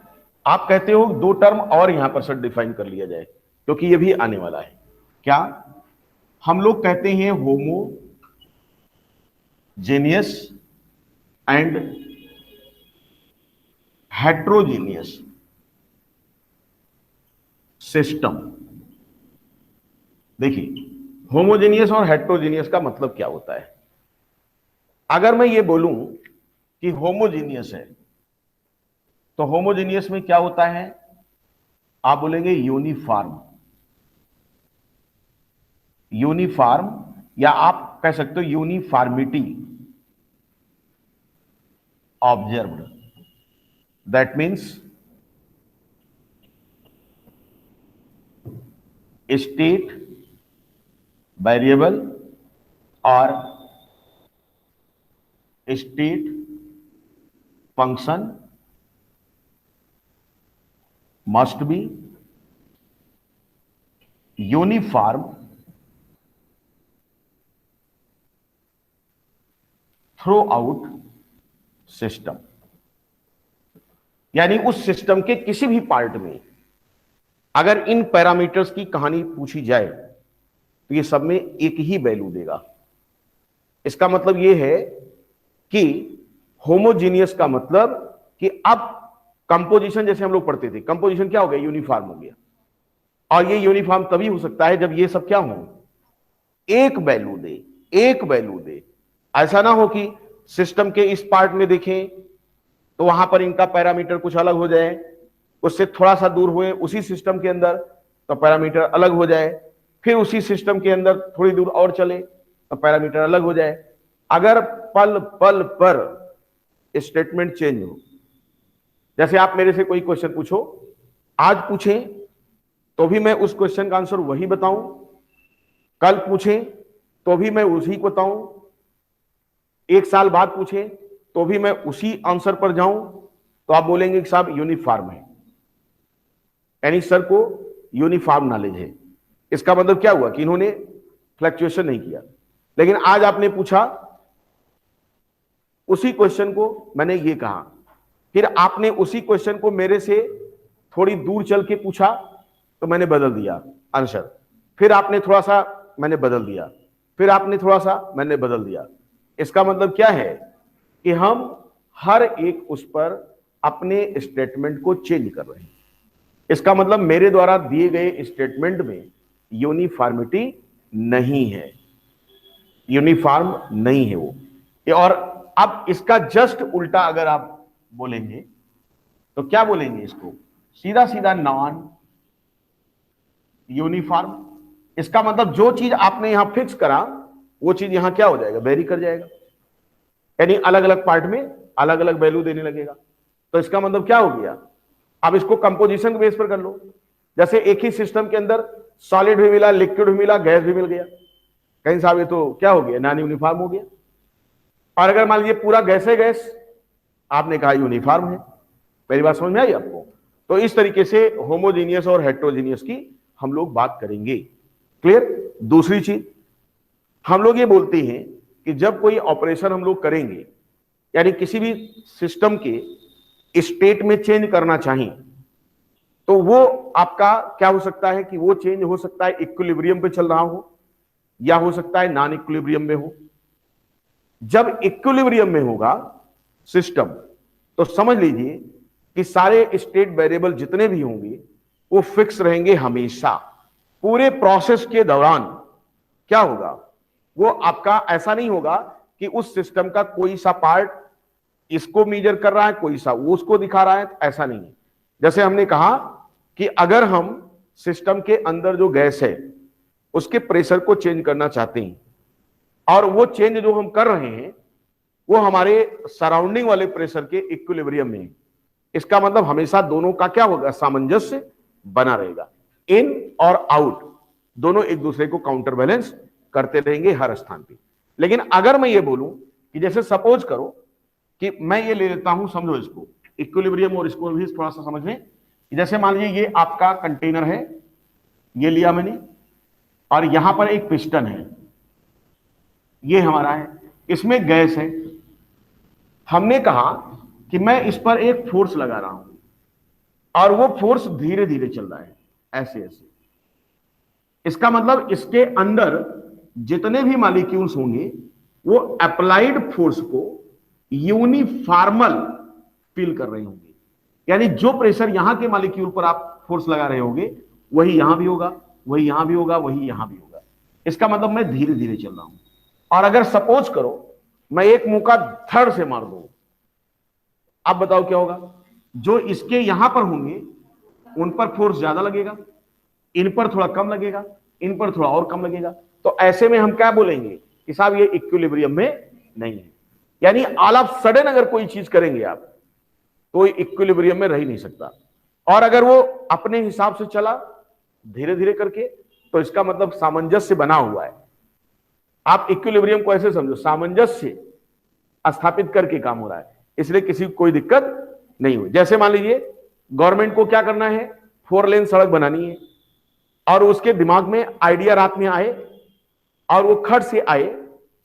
आप कहते हो दो टर्म और यहां पर सर डिफाइन कर लिया जाए क्योंकि ये भी आने वाला है। क्या हम लोग कहते हैं, होमो जेनियस एंड हेट्रोजीनियस सिस्टम। देखिए, होमोजेनियस और हेट्रोजीनियस का मतलब क्या होता है? अगर मैं ये बोलूं कि होमोजीनियस है, तो होमोजेनियस में क्या होता है? आप बोलेंगे यूनिफॉर्म। यूनिफॉर्म, या आप कह सकते हो uniformity observed. That means state variable और state function must be uniform throughout system. यानी उस सिस्टम के किसी भी पार्ट में अगर इन पैरामीटर्स की कहानी पूछी जाए तो ये सब में एक ही वैल्यू देगा। इसका मतलब ये है कि होमोजीनियस का मतलब कि अब कंपोजिशन, जैसे हम लोग पढ़ते थे, कंपोजिशन क्या हो गया? यूनिफॉर्म हो गया। और ये यूनिफॉर्म तभी हो सकता है जब ये सब क्या हो? एक वैल्यू दे, एक वैल्यू दे। ऐसा ना हो कि सिस्टम के इस पार्ट में देखें तो वहां पर इनका पैरामीटर कुछ अलग हो जाए, उससे थोड़ा सा दूर हुए उसी सिस्टम के अंदर तो पैरामीटर अलग हो जाए, फिर उसी सिस्टम के अंदर थोड़ी दूर और चले तो पैरामीटर अलग हो जाए। अगर पल पल पर स्टेटमेंट चेंज हो, जैसे आप मेरे से कोई क्वेश्चन पूछो, आज पूछें तो भी मैं उस क्वेश्चन का आंसर वही बताऊं, कल पूछें तो भी मैं उसी को बताऊं, एक साल बाद पूछें तो भी मैं उसी आंसर पर जाऊं, तो आप बोलेंगे कि साहब यूनिफॉर्म है, यानी सर को यूनिफॉर्म नॉलेज है। इसका मतलब क्या हुआ कि इन्होंने फ्लक्चुएशन नहीं किया। लेकिन आज आपने पूछा, उसी क्वेश्चन को मैंने ये कहा, फिर आपने उसी क्वेश्चन को मेरे से थोड़ी दूर चल के पूछा तो मैंने बदल दिया आंसर, फिर आपने थोड़ा सा मैंने बदल दिया, फिर आपने थोड़ा सा मैंने बदल दिया। इसका मतलब क्या है कि हम हर एक उस पर अपने स्टेटमेंट को चेंज कर रहे हैं। इसका मतलब मेरे द्वारा दिए गए स्टेटमेंट में यूनिफॉर्मिटी नहीं है, यूनिफॉर्म नहीं है वो। और अब इसका जस्ट उल्टा अगर आप बोलेंगे तो क्या बोलेंगे? इसको सीधा सीधा नॉन यूनिफॉर्म। इसका मतलब जो चीज आपने यहां फिक्स करा वो चीज यहां क्या हो जाएगा? वेरी कर जाएगा, यानी अलग अलग पार्ट में अलग अलग वैल्यू देने लगेगा। तो इसका मतलब क्या हो गया? अब इसको कंपोजिशन के बेस पर कर लो। जैसे एक ही सिस्टम के अंदर सॉलिड भी मिला, लिक्विड भी मिला, गैस भी मिल गया, कहीं साहब ये तो क्या हो गया? नॉन यूनिफॉर्म हो गया। और अगर मान लीजिए पूरा गैस है, गैस आपने कहा यूनिफॉर्म है। मेरी बात समझ में आई आपको? तो इस तरीके से होमोजीनियस और हेट्रोजीनियस की हम लोग बात करेंगे। क्लियर? दूसरी चीज हम लोग ये बोलते हैं कि जब कोई ऑपरेशन हम लोग करेंगे, यानी किसी भी सिस्टम के स्टेट में चेंज करना चाहिए, तो वो आपका क्या हो सकता है कि वो चेंज हो सकता है इक्विलिब्रियम पे चल रहा हो, या हो सकता है नॉन इक्विलिब्रियम में हो। जब इक्विलिब्रियम में होगा सिस्टम, तो समझ लीजिए कि सारे स्टेट वेरिएबल जितने भी होंगे वो फिक्स रहेंगे हमेशा। पूरे प्रोसेस के दौरान क्या होगा? वो आपका ऐसा नहीं होगा कि उस सिस्टम का कोई सा पार्ट इसको मेजर कर रहा है, कोई सा वो उसको दिखा रहा है, ऐसा नहीं है। जैसे हमने कहा कि अगर हम सिस्टम के अंदर जो गैस है उसके प्रेशर को चेंज करना चाहते हैं, और वो चेंज जो हम कर रहे हैं वो हमारे सराउंडिंग वाले प्रेशर के इक्विलिब्रियम में है, इसका मतलब हमेशा दोनों का क्या होगा? सामंजस्य बना रहेगा। इन और आउट दोनों एक दूसरे को काउंटर बैलेंस करते रहेंगे हर स्थान पे। लेकिन अगर मैं ये बोलूं कि जैसे सपोज करो कि मैं ये ले लेता हूं, समझो इसको इक्विलिब्रियम और इसको भी थोड़ा सा समझ में। जैसे मान लीजिए ये आपका कंटेनर है, ये लिया मैंने, और यहां पर एक पिस्टन है, ये हमारा है, इसमें गैस है। हमने कहा कि मैं इस पर एक फोर्स लगा रहा हूं और वो फोर्स धीरे धीरे चल रहा है, ऐसे ऐसे। इसका मतलब इसके अंदर जितने भी मॉलिक्यूल्स होंगे वो अप्लाइड फोर्स को यूनिफॉर्मल फील कर रहे होंगे। यानी जो प्रेशर यहां के मॉलिक्यूल पर आप फोर्स लगा रहे होंगे वही यहां भी होगा, वही यहां भी होगा, वही यहां भी होगा। इसका मतलब मैं धीरे धीरे चल रहा हूं। और अगर सपोज करो मैं एक मुक्का धड़ से मार दूं, आप बताओ क्या होगा? जो इसके यहां पर होंगे उन पर फोर्स ज्यादा लगेगा, इन पर थोड़ा कम लगेगा, इन पर थोड़ा और कम लगेगा। तो ऐसे में हम क्या बोलेंगे कि साहब ये इक्विलिब्रियम में नहीं है। यानी ऑल ऑफ सडन अगर कोई चीज करेंगे आप तो इक्विलिब्रियम में रह ही नहीं सकता। और अगर वो अपने हिसाब से चला धीरे धीरे करके तो इसका मतलब सामंजस्य बना हुआ है। आप इक्विलिब्रियम को ऐसे समझो, सामंजस्य स्थापित करके काम हो रहा है, इसलिए किसी को कोई दिक्कत नहीं हुई। जैसे मान लीजिए गवर्नमेंट को क्या करना है, 4 लेन सड़क बनानी है और उसके दिमाग में आइडिया रात में आए और वो खट से आए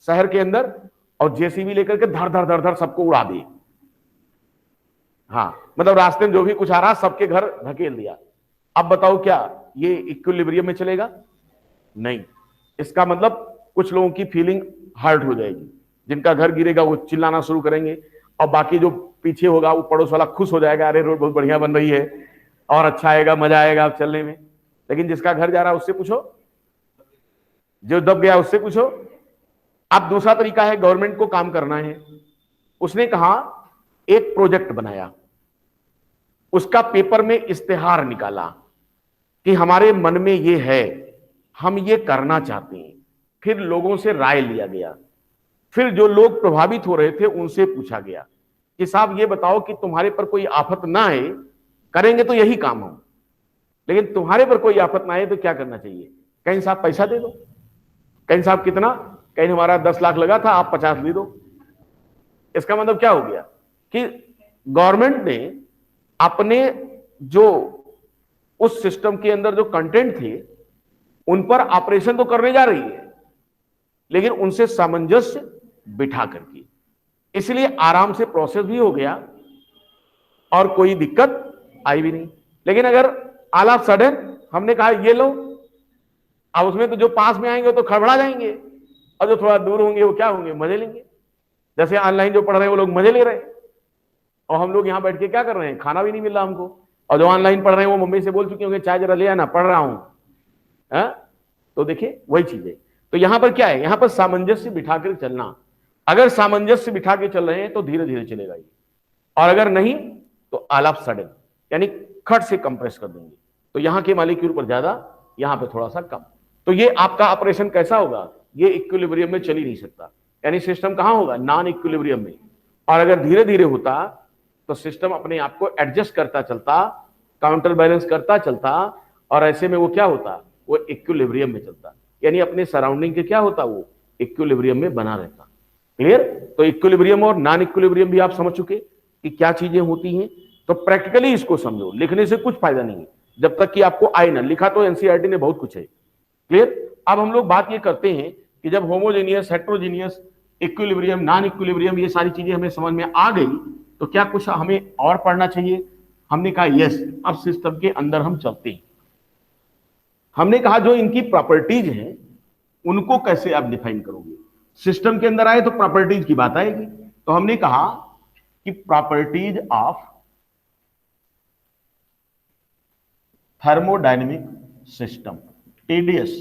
शहर के अंदर और जेसीबी लेकर के धड़ धड़ धड़ धड़ सबको उड़ा दिए। हाँ, मतलब रास्ते में जो भी कुछ आ रहा सबके घर धकेल दिया। अब बताओ क्या ये इक्विलिब्रियम में चलेगा? नहीं। इसका मतलब कुछ लोगों की फीलिंग हर्ट हो जाएगी, जिनका घर गिरेगा वो चिल्लाना शुरू करेंगे और बाकी जो पीछे होगा वो पड़ोस वाला खुश हो जाएगा, अरे रोड बहुत बढ़िया बन रही है और अच्छा आएगा, मजा आएगा चलने में। लेकिन जिसका घर जा रहा है उससे पूछो, जो दब गया उससे पूछो। अब दूसरा तरीका है, गवर्नमेंट को काम करना है, उसने कहा एक प्रोजेक्ट बनाया, उसका पेपर में इश्तेहार निकाला कि हमारे मन में ये है, हम ये करना चाहते हैं। फिर लोगों से राय लिया गया, फिर जो लोग प्रभावित हो रहे थे उनसे पूछा गया कि साहब ये बताओ कि तुम्हारे पर कोई आफत ना आए, करेंगे तो यही काम हम, लेकिन तुम्हारे पर कोई आफत ना आए तो क्या करना चाहिए? कहीं साहब पैसा दे दो, कहीं साहब कितना, कहीं हमारा 10 लाख लगा था आप 50 दे दो। इसका मतलब क्या हो गया कि गवर्नमेंट ने अपने जो उस सिस्टम के अंदर जो कंटेंट थे उन पर ऑपरेशन तो करने जा रही है, लेकिन उनसे सामंजस्य बिठा करके, इसलिए आराम से प्रोसेस भी हो गया और कोई दिक्कत आई भी नहीं। लेकिन अगर ऑल ऑफ सडन हमने कहा ये लो, अब उसमें तो जो पास में आएंगे तो खड़बड़ा जाएंगे और जो थोड़ा दूर होंगे वो क्या होंगे, मजे लेंगे। जैसे ऑनलाइन जो पढ़ रहे हैं वो लोग मजे ले रहे हैं और हम लोग यहां बैठ के क्या कर रहे हैं, खाना भी नहीं मिल रहा हमको। और जो ऑनलाइन पढ़ रहे हैं वो मम्मी से बोल चुके होंगे चाय जरा ले आना, पढ़ रहा हूं। तो देखिए वही चीज है। तो यहां पर क्या है, यहां पर सामंजस्य बिठा कर चलना। अगर सामंजस्य बिठा के चल रहे हैं तो धीरे धीरे चलेगा ये, और अगर नहीं तो ऑल ऑफ सडन यानी खट से कंप्रेस कर देंगे। तो यहां के मॉलिक्यूल पर ज्यादा, यहां पे थोड़ा सा कम। तो ये आपका ऑपरेशन कैसा होगा, ये इक्विलिब्रियम में चल ही नहीं सकता। यानी सिस्टम कहां होगा, नॉन इक्विलिब्रियम में। और अगर धीरे धीरे होता तो सिस्टम अपने आप को एडजस्ट करता चलता, काउंटर बैलेंस करता चलता, और ऐसे में वो क्या होता, वो इक्विलिब्रियम में चलता। यानी अपने सराउंडिंग के क्या होता, वो इक्विलिब्रियम में बना रहता। क्लियर? तो इक्विलिब्रियम और नॉन इक्विलिब्रियम भी आप समझ चुके कि क्या चीजें होती हैं। तो प्रैक्टिकली इसको समझो, लिखने से कुछ फायदा नहीं है जब तक कि आपको आए ना। लिखा तो एनसीईआरटी ने बहुत कुछ है। क्लियर? अब हम लोग बात ये करते हैं कि जब homogeneous, heterogeneous, equilibrium, non equilibrium, ये सारी चीजें हमें समझ में आ गई तो क्या कुछ हमें और पढ़ना चाहिए? हमने कहा यस, अब सिस्टम के अंदर हम चलते हैं। हमने कहा जो इनकी प्रॉपर्टीज हैं उनको कैसे आप डिफाइन करोगे। सिस्टम के अंदर आए तो प्रॉपर्टीज की बात आएगी। तो हमने कहा कि properties of thermodynamic system, TDS.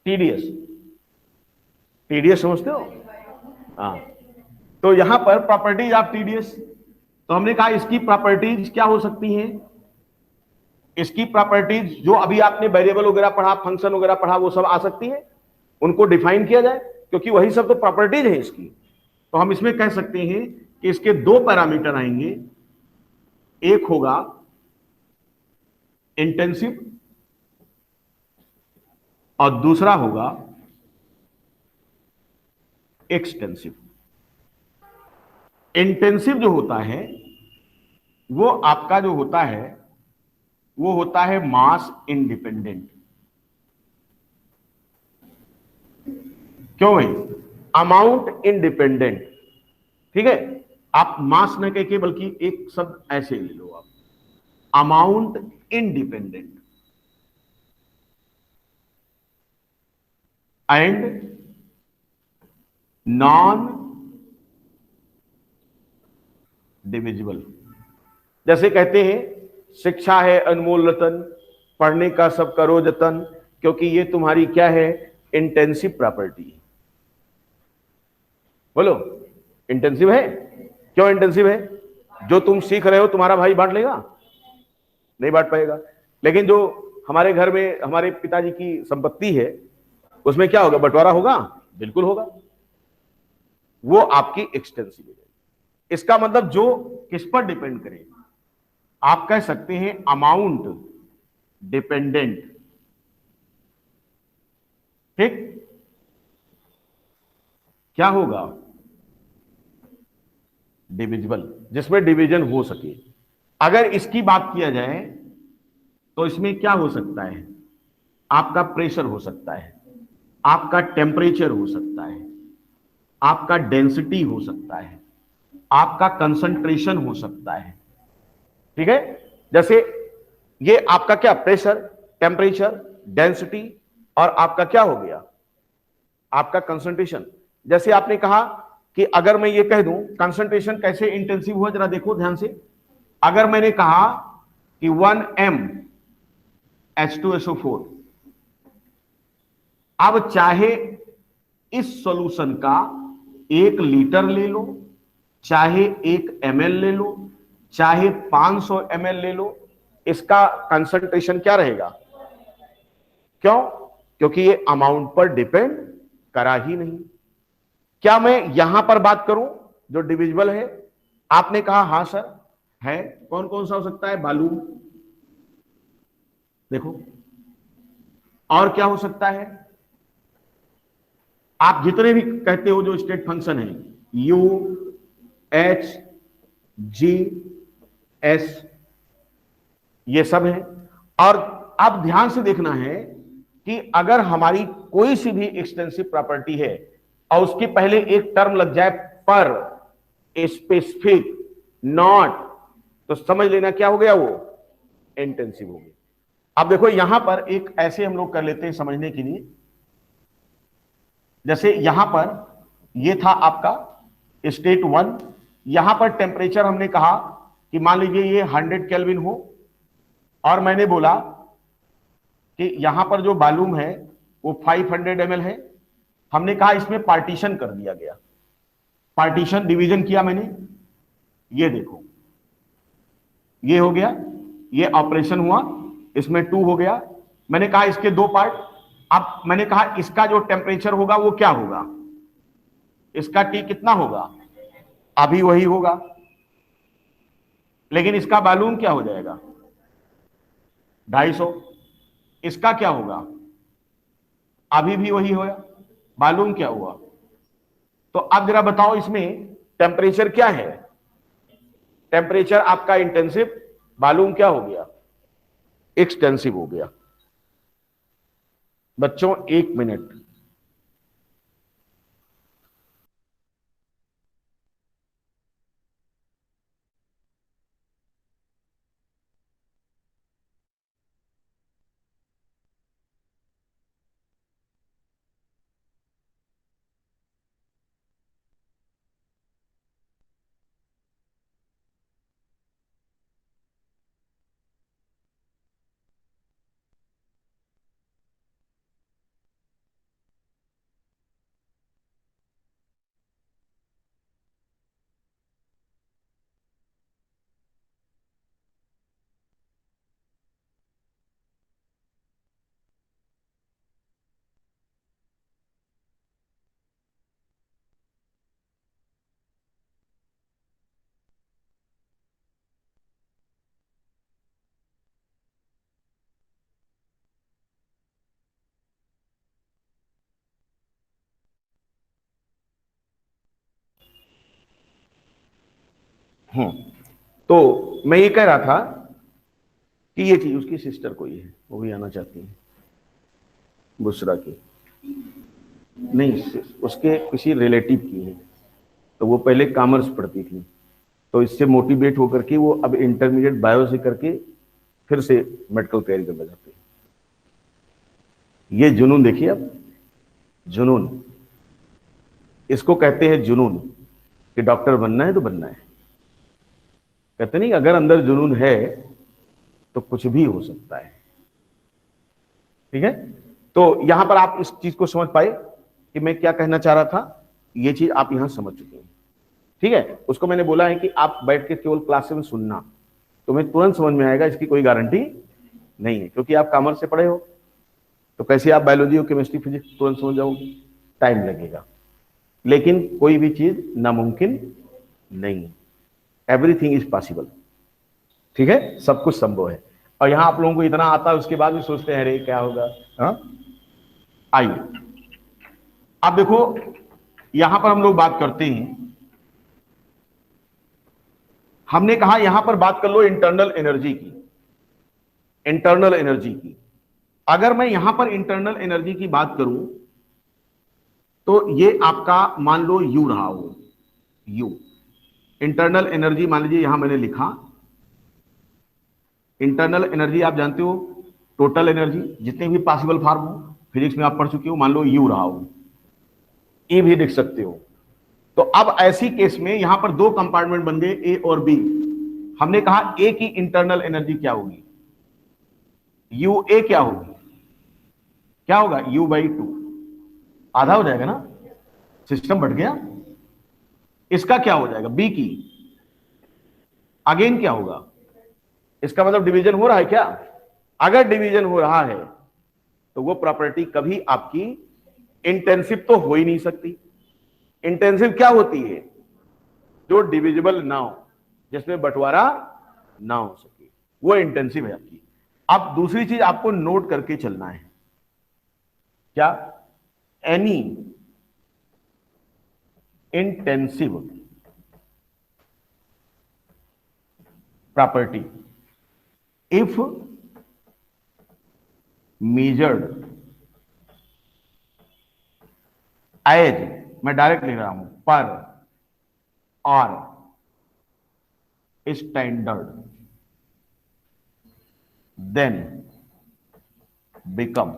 TDS, TDS समझते हो? हाँ, तो यहां पर प्रॉपर्टीज ऑफ टीडीएस। तो हमने कहा इसकी प्रॉपर्टीज क्या हो सकती हैं। इसकी प्रॉपर्टीज जो अभी आपने वेरिएबल वगैरह पढ़ा, फंक्शन वगैरह पढ़ा, वो सब आ सकती है, उनको डिफाइन किया जाए, क्योंकि वही सब तो प्रॉपर्टीज है इसकी। तो हम इसमें कह सकते हैं कि इसके 2 पैरामीटर आएंगे, एक होगा इंटेंसिव और दूसरा होगा एक्सटेंसिव। इंटेंसिव जो होता है वो आपका जो होता है वो होता है मास इंडिपेंडेंट। क्यों भाई? Amount independent. ठीक है, आप मास न कह के बल्कि एक शब्द ऐसे ले लो आप, amount independent and non divisible. जैसे कहते हैं शिक्षा है अनमोल रतन, पढ़ने का सब करो जतन, क्योंकि ये तुम्हारी क्या है, इंटेंसिव प्रॉपर्टी। बोलो, इंटेंसिव है। क्यों इंटेंसिव है? जो तुम सीख रहे हो तुम्हारा भाई बांट लेगा? नहीं बांट पाएगा। लेकिन जो हमारे घर में हमारे पिताजी की संपत्ति है, उसमें क्या होगा, बंटवारा होगा? बिल्कुल होगा। वो आपकी एक्सटेंसिव है। इसका मतलब जो किस पर डिपेंड करे, आप कह सकते हैं अमाउंट डिपेंडेंट। ठीक, क्या होगा, डिविजिबल, जिसमें डिवीजन हो सके। अगर इसकी बात किया जाए तो इसमें क्या हो सकता है, आपका प्रेशर हो सकता है, आपका टेम्परेचर हो सकता है, आपका डेंसिटी हो सकता है, आपका कंसंट्रेशन हो सकता है। ठीक है, जैसे ये आपका क्या, प्रेशर, टेम्परेचर, डेंसिटी, और आपका क्या हो गया, आपका कंसंट्रेशन। जैसे आपने कहा कि अगर मैं ये कह दूं कंसंट्रेशन कैसे इंटेंसिव हुआ, जरा देखो ध्यान से। अगर मैंने कहा कि 1 m H2SO4, अब चाहे इस सॉल्यूशन का 1 लीटर ले लो, चाहे 1 ml ले लो, चाहे 500 ml ले लो, इसका कंसंट्रेशन क्या रहेगा? क्यों? क्योंकि ये अमाउंट पर डिपेंड करा ही नहीं। क्या मैं यहां पर बात करूं जो डिविजिबल है? आपने कहा हां सर है। कौन कौन सा हो सकता है? बालू, देखो। और क्या हो सकता है? आप जितने भी कहते हो जो स्टेट फंक्शन है, यू, एच, जी, एस, ये सब है। और अब ध्यान से देखना है कि अगर हमारी कोई सी भी एक्सटेंसिव प्रॉपर्टी है और उसके पहले एक टर्म लग जाए पर, स्पेसिफिक, नॉट, तो समझ लेना क्या हो गया, वो इंटेंसिव हो गया। अब देखो यहां पर एक ऐसे हम लोग कर लेते हैं समझने के लिए। जैसे यहां पर ये था आपका स्टेट 1, यहां पर टेम्परेचर हमने कहा कि मान लीजिए ये 100 केल्विन हो, और मैंने बोला कि यहां पर जो वॉल्यूम है वो 500 ml है। हमने कहा इसमें पार्टीशन कर दिया गया, पार्टीशन, डिवीजन किया मैंने। ये देखो, ये हो गया, ये ऑपरेशन हुआ, इसमें 2 हो गया। मैंने कहा इसके 2 पार्ट। अब मैंने कहा इसका जो टेम्परेचर होगा वो क्या होगा, इसका टी कितना होगा, अभी वही होगा, लेकिन इसका वॉल्यूम क्या हो जाएगा, 250। इसका क्या होगा, अभी भी वही होगा, वॉल्यूम क्या हुआ। तो अब जरा बताओ इसमें टेम्परेचर क्या है, टेम्परेचर आपका इंटेंसिव, वॉल्यूम क्या हो गया, एक्सटेंसिव हो गया। बच्चों 1 मिनट। तो मैं ये कह रहा था कि ये चीज उसकी सिस्टर कोई है, वो भी आना चाहती है, बुशरा की, नहीं उसके किसी रिलेटिव की है। तो वो पहले कॉमर्स पढ़ती थी, तो इससे मोटिवेट होकर के वो अब इंटरमीडिएट बायो से करके फिर से मेडिकल तैयारी करना चाहते हैं। ये जुनून देखिए, अब जुनून, इसको कहते हैं जुनून, कि डॉक्टर बनना है तो बनना है। कहते नहीं, अगर अंदर जुनून है तो कुछ भी हो सकता है। ठीक है, तो यहां पर आप इस चीज को समझ पाए कि मैं क्या कहना चाह रहा था, ये चीज आप यहां समझ चुके हैं। ठीक है, उसको मैंने बोला है कि आप बैठ के केवल क्लास में सुनना, तुम्हें तुरंत समझ में आएगा, इसकी कोई गारंटी नहीं है, क्योंकि आप कॉमर्स से पढ़े हो, तो कैसे आप बायोलॉजी और केमिस्ट्री फिजिक्स तुरंत समझ जाओगे, टाइम लगेगा। लेकिन कोई भी चीज नामुमकिन नहीं है, एवरीथिंग इज पॉसिबल। ठीक है, सब कुछ संभव है। और यहां आप लोगों को इतना आता है, उसके बाद भी सोचते हैं अरे क्या होगा। हाँ, आइए अब देखो, यहां पर हम लोग बात करते हैं, हमने कहा यहां पर बात कर लो इंटरनल एनर्जी की, इंटरनल एनर्जी की। अगर मैं यहां पर इंटरनल एनर्जी की बात करूं तो ये आपका मान लो यू रहा हो, यू इंटरनल एनर्जी मान लीजिए, यहां मैंने लिखा इंटरनल एनर्जी, आप जानते हो टोटल एनर्जी, जितने भी पॉसिबल फॉर्म हो, फिजिक्स में आप पढ़ चुके हो, मान लो यू रहा हो, ए भी लिख सकते हो। तो अब ऐसी केस में यहां पर दो कंपार्टमेंट बन गए, ए और बी। हमने कहा ए की इंटरनल एनर्जी क्या होगी, यू ए क्या होगी, क्या होगा, U/2, आधा हो जाएगा ना, सिस्टम बढ़ गया। इसका क्या हो जाएगा, बी की अगेन क्या होगा, इसका मतलब डिवीजन हो रहा है क्या। अगर डिवीजन हो रहा है तो वो प्रॉपर्टी कभी आपकी इंटेंसिव तो हो ही नहीं सकती। इंटेंसिव क्या होती है, जो डिविजिबल ना हो, जिसमें बंटवारा ना हो सके, वो इंटेंसिव है आपकी। अब दूसरी चीज आपको नोट करके चलना है, क्या, any intensive property if measured as, मैं डायरेक्ट लिख रहा हूं, पर और स्टैंडर्ड, देन बिकम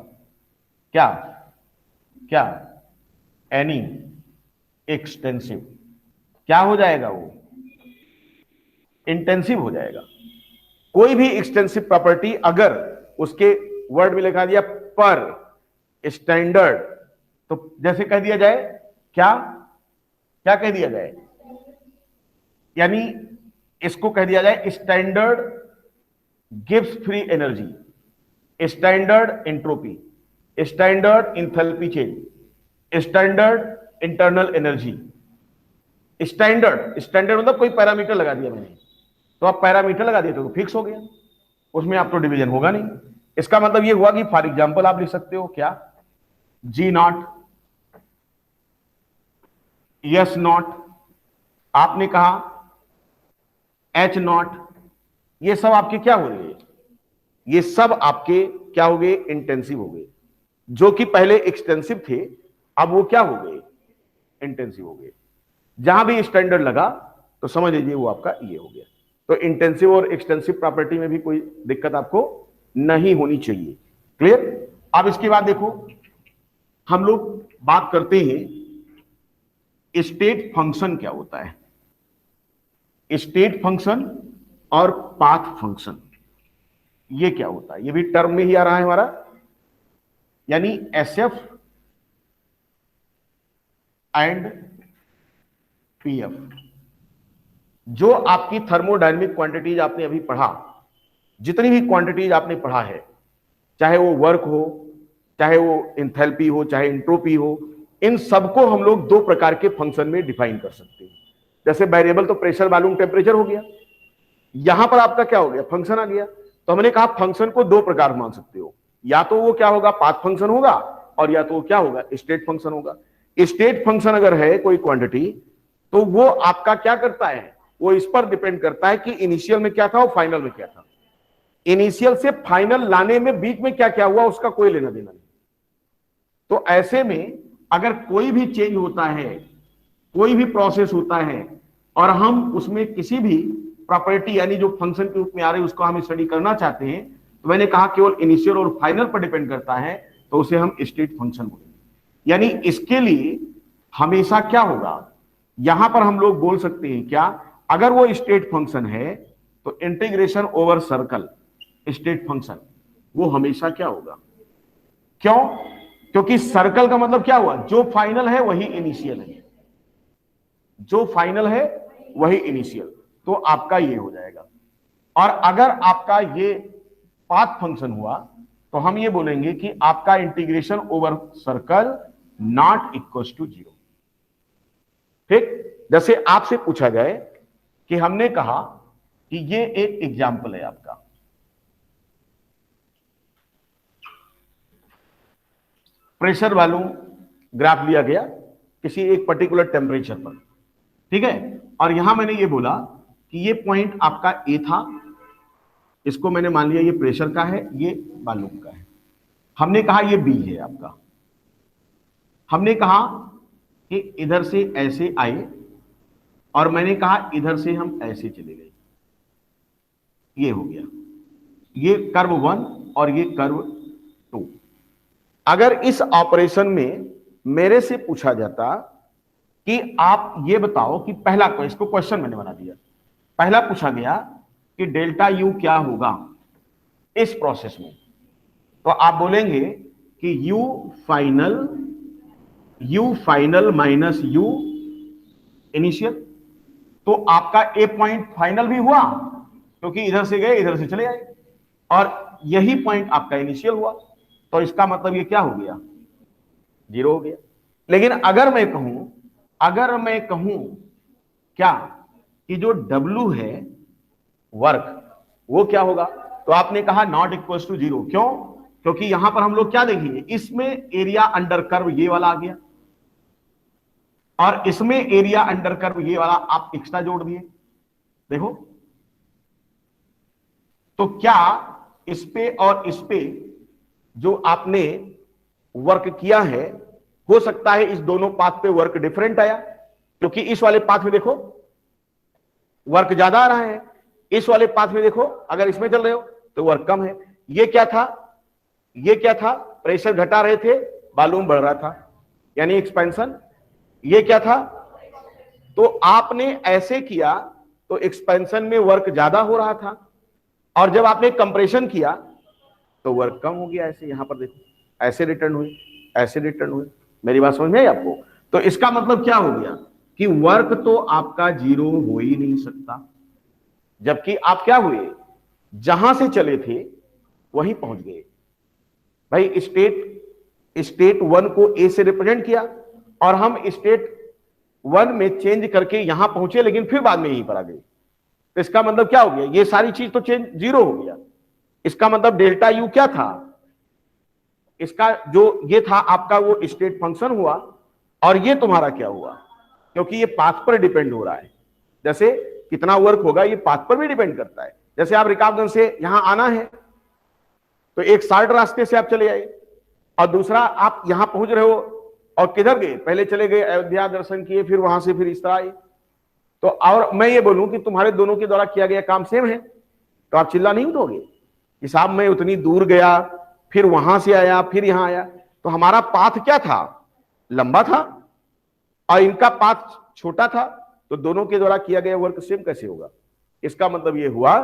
क्या, क्या, एनी एक्सटेंसिव, क्या हो जाएगा, वो इंटेंसिव हो जाएगा। कोई भी एक्सटेंसिव प्रॉपर्टी अगर उसके वर्ड में लिखा दिया पर स्टैंडर्ड, तो जैसे कह दिया जाए क्या, क्या कह दिया जाए, यानी इसको कह दिया जाए standard gives free energy, standard entropy, standard enthalpy change, standard internal energy. Standard, standard मतलब कोई पैरामीटर लगा दिया मैंने, तो आप पैरामीटर लगा दिए तो फिक्स हो गया, उसमें आपको डिवीजन होगा नहीं। इसका मतलब ये हुआ कि फॉर एग्जांपल आप लिख सकते हो क्या, G0, S0, आपने कहा H0, ये सब आपके क्या हो गए, ये सब आपके क्या हो गए, इंटेंसिव हो गए। जो कि पहले एक्सटेंसिव थे, अब वो क्या हो गए, इंटेंसिव हो गए। जहां भी स्टैंडर्ड लगा तो समझ लीजिए वो आपका ये हो गया। तो इंटेंसिव और एक्सटेंसिव प्रॉपर्टी में भी कोई दिक्कत आपको नहीं होनी चाहिए। क्लियर। अब इसके बाद देखो, हम लोग बात करते हैं स्टेट फंक्शन क्या होता है। स्टेट फंक्शन और पाथ फंक्शन, ये क्या होता है, ये भी टर्म में ही आ रहा है हमारा, यानी SF एंड PF। जो आपकी थर्मोडायनेमिक क्वांटिटीज आपने अभी पढ़ा, जितनी भी क्वांटिटीज आपने पढ़ा है, चाहे वो वर्क हो, चाहे वो इंथैल्पी हो, चाहे एंट्रोपी हो, इन सबको हम लोग दो प्रकार के फंक्शन में डिफाइन कर सकते हैं। जैसे वेरिएबल तो प्रेशर, वॉल्यूम, टेम्परेचर हो गया, यहां पर आपका क्या हो गया, फंक्शन आ गया। तो हमने कहा फंक्शन को दो प्रकार मान सकते हो, या तो वो क्या होगा, पाथ फंक्शन होगा, और या तो वो क्या होगा, स्टेट फंक्शन होगा। स्टेट फंक्शन अगर है कोई क्वांटिटी, तो वो आपका क्या करता है, वो इस पर डिपेंड करता है कि इनिशियल में क्या था और फाइनल में क्या था। इनिशियल से फाइनल लाने में बीच में क्या क्या हुआ उसका कोई लेना देना नहीं। तो ऐसे में अगर कोई भी चेंज होता है, कोई भी प्रोसेस होता है, और हम उसमें किसी भी प्रॉपर्टी यानी जो फंक्शन के रूप में आ रही है उसको हम स्टडी करना चाहते हैं, तो मैंने कहा केवल इनिशियल और फाइनल पर डिपेंड करता है, तो उसे हम स्टेट फंक्शन बोलेंगे। यानी इसके लिए हमेशा क्या होगा, यहां पर हम लोग बोल सकते हैं क्या, अगर वो स्टेट फंक्शन है तो integration over circle state function वो हमेशा क्या होगा, क्यों, क्योंकि सर्कल का मतलब क्या हुआ, जो फाइनल है वही इनिशियल है, जो फाइनल है वही इनिशियल, तो आपका ये हो जाएगा। और अगर आपका ये पाथ फंक्शन हुआ तो हम ये बोलेंगे कि आपका integration over circle not equal to 0। ठीक, जैसे आपसे पूछा जाए कि हमने कहा कि ये एक एग्जाम्पल है आपका, प्रेशर वैल्यू ग्राफ लिया गया किसी एक पर्टिकुलर टेम्परेचर पर, ठीक है, और यहां मैंने ये बोला कि ये पॉइंट आपका ए था, इसको मैंने मान लिया ये प्रेशर का है, ये वॉल्यूम का है, हमने कहा ये बी है आपका, हमने कहा कि इधर से ऐसे आए और मैंने कहा इधर से हम ऐसे चले गए, ये हो गया, ये कर्व 1 और ये कर्व 2। अगर इस ऑपरेशन में मेरे से पूछा जाता कि आप ये बताओ कि पहला इसको क्वेश्चन मैंने बना दिया, पहला पूछा गया कि डेल्टा यू क्या होगा इस प्रोसेस में, तो आप बोलेंगे कि you final minus you initial, तो आपका ए पॉइंट फाइनल भी हुआ क्योंकि इधर से गए इधर से चले आए, और यही पॉइंट आपका इनिशियल हुआ, तो इसका मतलब ये क्या हो गया, 0 हो गया। लेकिन अगर मैं कहूं क्या कि जो W है वर्क वो क्या होगा, तो आपने कहा नॉट इक्वल टू 0, क्यों, क्योंकि यहां पर हम लोग क्या देखेंगे, इसमें एरिया अंडर कर्व ये वाला आ गया और इसमें एरिया अंडर कर्व ये वाला आप एक्स्ट्रा जोड़ दिए, देखो तो क्या इस पे और इस पे जो आपने वर्क किया है, हो सकता है इस दोनों पाथ पे वर्क डिफरेंट आया, क्योंकि इस वाले पाथ में देखो वर्क ज्यादा आ रहा है, इस वाले पाथ में देखो अगर इसमें चल रहे हो तो वर्क कम है। ये क्या था, प्रेशर घटा रहे थे, वॉल्यूम बढ़ रहा था, यानी एक्सपेंशन। ये क्या था, तो आपने ऐसे किया तो एक्सपेंशन में वर्क ज्यादा हो रहा था, और जब आपने कंप्रेशन किया तो वर्क कम हो गया, ऐसे यहां पर देखो ऐसे रिटर्न हुए, ऐसे रिटर्न हुए। मेरी बात समझ में आई आपको? तो इसका मतलब क्या हो गया कि वर्क तो आपका 0 हो ही नहीं सकता, जबकि आप क्या हुए, जहां से चले थे वहीं पहुंच गए। भाई स्टेट 1 को ए से रिप्रेजेंट किया और हम स्टेट 1 में चेंज करके यहां पहुंचे, लेकिन फिर बाद में यहीं पर आ गए, तो इसका मतलब क्या हो गया, ये सारी चीज तो चेंज 0 हो गया। इसका मतलब डेल्टा यू क्या था, इसका जो ये था आपका वो स्टेट फंक्शन हुआ, और ये तुम्हारा क्या हुआ, क्योंकि ये पाथ पर डिपेंड हो रहा है, जैसे कितना वर्क होगा ये पाथ पर भी डिपेंड करता है। जैसे आप रिकाबगंज से यहां आना है तो एक शॉर्ट रास्ते से आप चले आए, और दूसरा आप यहां पहुंच रहे हो और किधर गए, पहले चले गए अयोध्या दर्शन किए, फिर वहां से फिर इस तरह आए। तो और मैं ये बोलूं कि तुम्हारे दोनों के द्वारा किया गया काम सेम है, तो आप चिल्ला नहीं उठोगे कि साहब मैं उतनी दूर गया, फिर वहां से आया, फिर यहां आया, तो हमारा पाथ क्या था, लंबा था, और इनका पाथ छोटा था, तो दोनों के द्वारा किया गया वर्क सेम कैसे होगा। इसका मतलब यह हुआ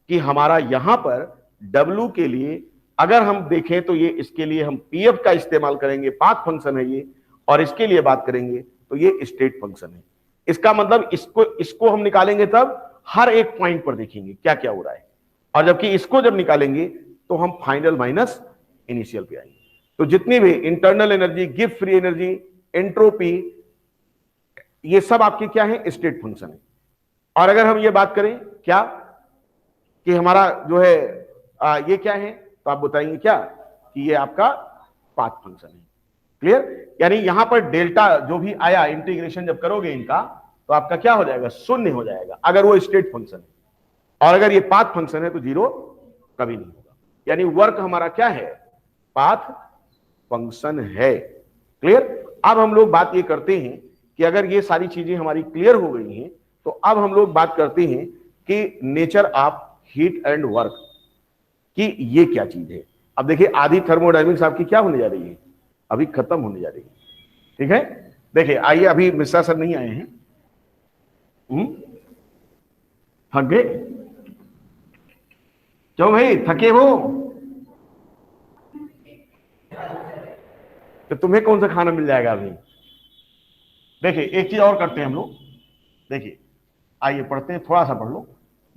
कि हमारा यहां पर W के लिए अगर हम देखें तो ये इसके लिए हम PF का इस्तेमाल करेंगे, पाथ फंक्शन है ये, और इसके लिए बात करेंगे तो ये स्टेट फंक्शन है। इसका मतलब इसको हम निकालेंगे तब हर एक पॉइंट पर देखेंगे क्या क्या हो रहा है, और जबकि इसको जब निकालेंगे तो हम फाइनल माइनस इनिशियल पे आएंगे। तो जितनी भी internal energy, Gibbs free energy, entropy, ये सब आपके क्या है, स्टेट फंक्शन है। और अगर हम ये बात करें क्या कि हमारा जो है ये क्या है, तो आप बताएंगे क्या कि ये आपका पाथ फंक्शन है। क्लियर? यानी यहां पर डेल्टा जो भी आया इंटीग्रेशन जब करोगे इनका, तो आपका क्या हो जाएगा, 0 हो जाएगा अगर वो स्टेट फंक्शन है, और अगर ये पाथ फंक्शन है तो 0 कभी नहीं होगा। यानी वर्क हमारा क्या है, पाथ फंक्शन है। क्लियर? अब हम लोग बात ये करते हैं कि अगर ये सारी चीजें हमारी क्लियर हो गई हैं, तो अब हम लोग बात करते हैं कि nature of heat and work कि ये क्या चीज है। अब देखिए आधी थर्मोडायनेमिक्स आपकी क्या होने जा रही है, अभी खत्म होने जा रही है, ठीक है। देखिए आइए, अभी मिश्रा सर नहीं आए हैं। थक गए? क्यों भाई, थके हो? तो तुम्हें कौन सा खाना मिल जाएगा अभी? देखिए एक चीज और करते हैं हम लोग। देखिए आइए पढ़ते हैं, थोड़ा सा पढ़ लो।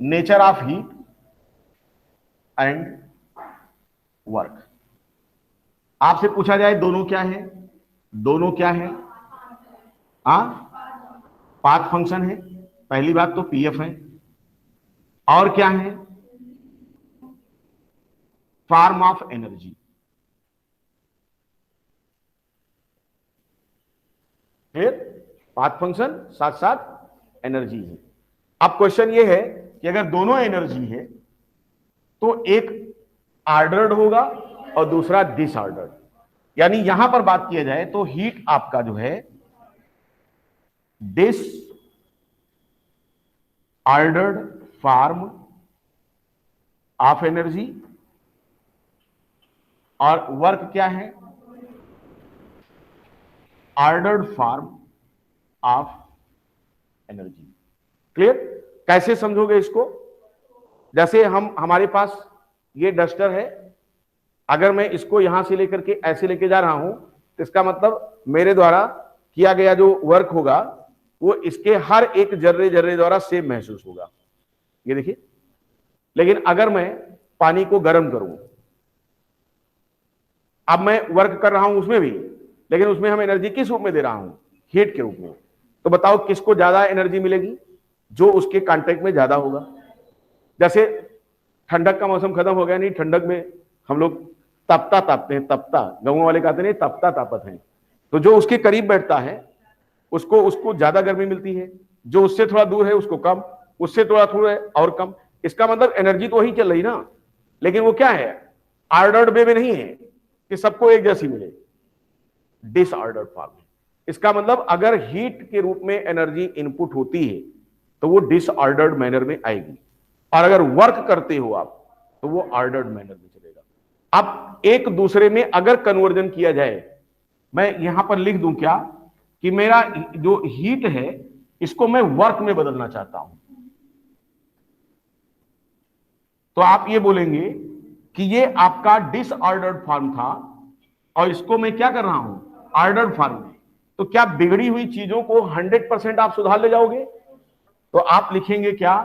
Nature of heat and work. आपसे पूछा जाए दोनों क्या है? दोनों क्या है? पाथ फंक्शन है, पहली बात तो पीएफ है। और क्या है? Form of energy. फिर पाथ फंक्शन साथ साथ एनर्जी है। अब क्वेश्चन ये है कि अगर दोनों एनर्जी है तो एक ऑर्डर्ड होगा और दूसरा डिसऑर्डर्ड। यानी यहां पर बात किया जाए तो हीट आपका जो है disordered form of energy, और वर्क क्या है? Ordered form of energy. Clear? कैसे समझोगे इसको? जैसे हमारे पास ये डस्टर है, अगर मैं इसको यहां से लेकर के ऐसे लेके जा रहा हूं तो इसका मतलब मेरे द्वारा किया गया जो वर्क होगा वो इसके हर एक जर्रे जर्रे द्वारा सेम महसूस होगा। ये देखिए। लेकिन अगर मैं पानी को गर्म करूं, अब मैं वर्क कर रहा हूं उसमें भी, लेकिन उसमें हम एनर्जी किस रूप में दे रहा हूं? हीट के रूप में। तो बताओ किसको ज्यादा एनर्जी मिलेगी? जो उसके कांटेक्ट में ज्यादा होगा। जैसे ठंडक का मौसम खत्म हो गया, नहीं ठंडक में हम लोग तपता तापते हैं, तपता, गाँव वाले कहते नहीं तपता तापत है। तो जो उसके करीब बैठता है उसको ज्यादा गर्मी मिलती है, जो उससे थोड़ा दूर है उसको कम, उससे थोड़ा है और कम। इसका मतलब एनर्जी तो वही चल रही ना, लेकिन वो क्या है? ऑर्डर्ड वे में नहीं है कि सबको एक जैसी मिले, डिसऑर्डर्ड फॉर्म। इसका मतलब अगर हीट के रूप में एनर्जी इनपुट होती है तो वो डिसऑर्डर्ड मैनर में आएगी, और अगर वर्क करते हो आप तो वो ऑर्डर्ड मैनर में चलेगा। अब एक दूसरे में अगर कन्वर्जन किया जाए, मैं यहां पर लिख दूं क्या कि मेरा जो हीट है इसको मैं वर्क में बदलना चाहता हूं, तो आप ये बोलेंगे कि ये आपका डिसऑर्डर्ड फॉर्म था और इसको मैं क्या कर रहा हूं? ऑर्डर्ड फॉर्म में। तो क्या बिगड़ी हुई चीजों को 100% आप सुधार ले जाओगे? तो आप लिखेंगे क्या?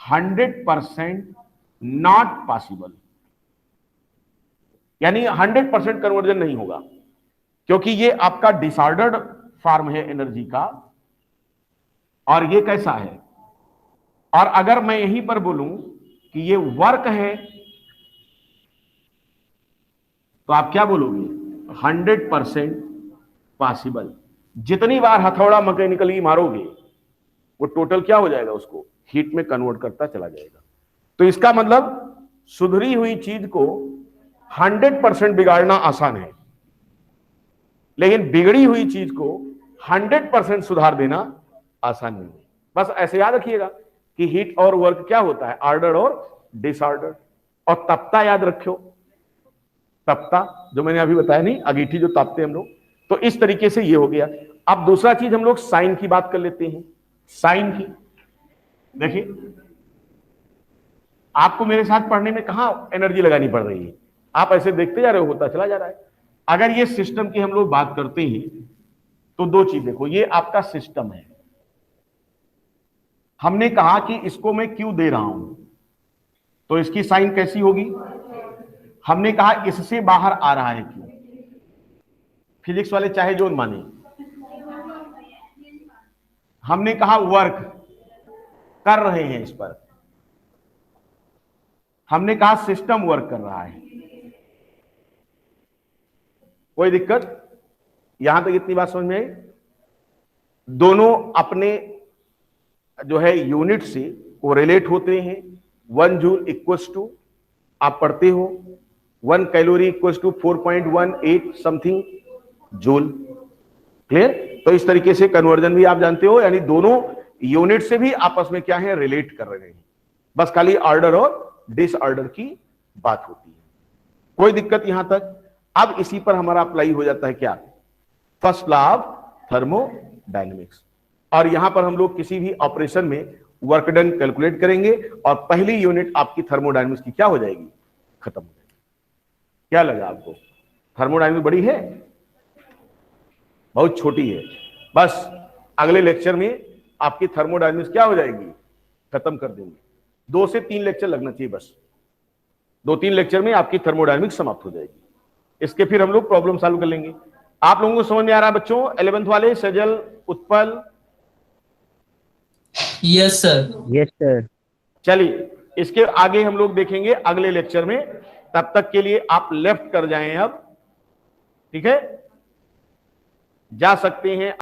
100% नॉट पॉसिबल। यानी 100% कन्वर्जन नहीं होगा, क्योंकि ये आपका डिसऑर्डर्ड फॉर्म है एनर्जी का, और ये कैसा है? और अगर मैं यहीं पर बोलूं कि ये वर्क है तो आप क्या बोलोगे? 100% पॉसिबल। जितनी बार हथौड़ा मैकेनिकली मारोगे वो टोटल क्या हो जाएगा? उसको हीट में कन्वर्ट करता चला जाएगा। तो इसका मतलब सुधरी हुई चीज को 100% बिगाड़ना आसान है, लेकिन बिगड़ी हुई चीज को 100% सुधार देना आसान नहीं है। बस ऐसे याद रखिएगा कि हीट और वर्क क्या होता है? ऑर्डर और डिसऑर्डर। और तपता याद रखियो, तपता जो मैंने अभी बताया नहीं, अंगीठी जो तापते हम लोग। तो इस तरीके से ये हो गया। अब दूसरा चीज हम लोग साइन की बात कर लेते हैं। साइन की देखिए, आपको मेरे साथ पढ़ने में कहां एनर्जी लगानी पड़ रही है, आप ऐसे देखते जा रहे हो, होता चला जा रहा है। अगर ये सिस्टम की हम लोग बात करते हैं तो दो चीज देखो, ये आपका सिस्टम है। हमने कहा कि इसको मैं क्यू दे रहा हूं, तो इसकी साइन कैसी होगी? हमने कहा इससे बाहर आ रहा है क्यू। फिजिक्स वाले चाहे जो माने। हमने कहा वर्क कर रहे हैं इस पर, हमने कहा सिस्टम वर्क कर रहा है। कोई दिक्कत? यहां तक इतनी बात समझ में आई? दोनों अपने जो है यूनिट से कोरिलेट होते हैं। 1 जूल इक्वल्स टू, आप पढ़ते हो 1 calorie equals to 4.18 something joule. Clear? तो इस तरीके से कन्वर्जन भी आप जानते हो, यानी दोनों यूनिट से भी आपस में क्या है? रिलेट कर रहे हैं। बस खाली ऑर्डर और डिसऑर्डर की बात होती है। कोई दिक्कत यहां तक? अब इसी पर हमारा अप्लाई हो जाता है क्या? First law of thermodynamics. और यहां पर हम लोग किसी भी ऑपरेशन में वर्क डन कैलकुलेट करेंगे और पहली यूनिट आपकी थर्मोडायनेमिक्स की क्या हो जाएगी, खत्म हो जाएगी। क्या लगा आपको, थर्मोडायनेमिक्स बड़ी है, बहुत छोटी है? बस अगले लेक्चर में आपकी थर्मोडायनेमिक्स क्या हो जाएगी, खत्म कर देंगे। 2 से 3 लेक्चर लगना चाहिए, बस 2-3 लेक्चर में आपकी थर्मोडायनेमिक्स समाप्त हो जाएगी। इसके फिर हम लोग प्रॉब्लम सॉल्व कर लेंगे। आप लोगों को समझ में आ रहा है बच्चों, 11th वाले, Sajal, Utpal? Yes sir. Yes sir. चलिए इसके आगे हम लोग देखेंगे अगले लेक्चर में। तब तक के लिए आप लेफ्ट कर जाएं अब, ठीक है, जा सकते हैं।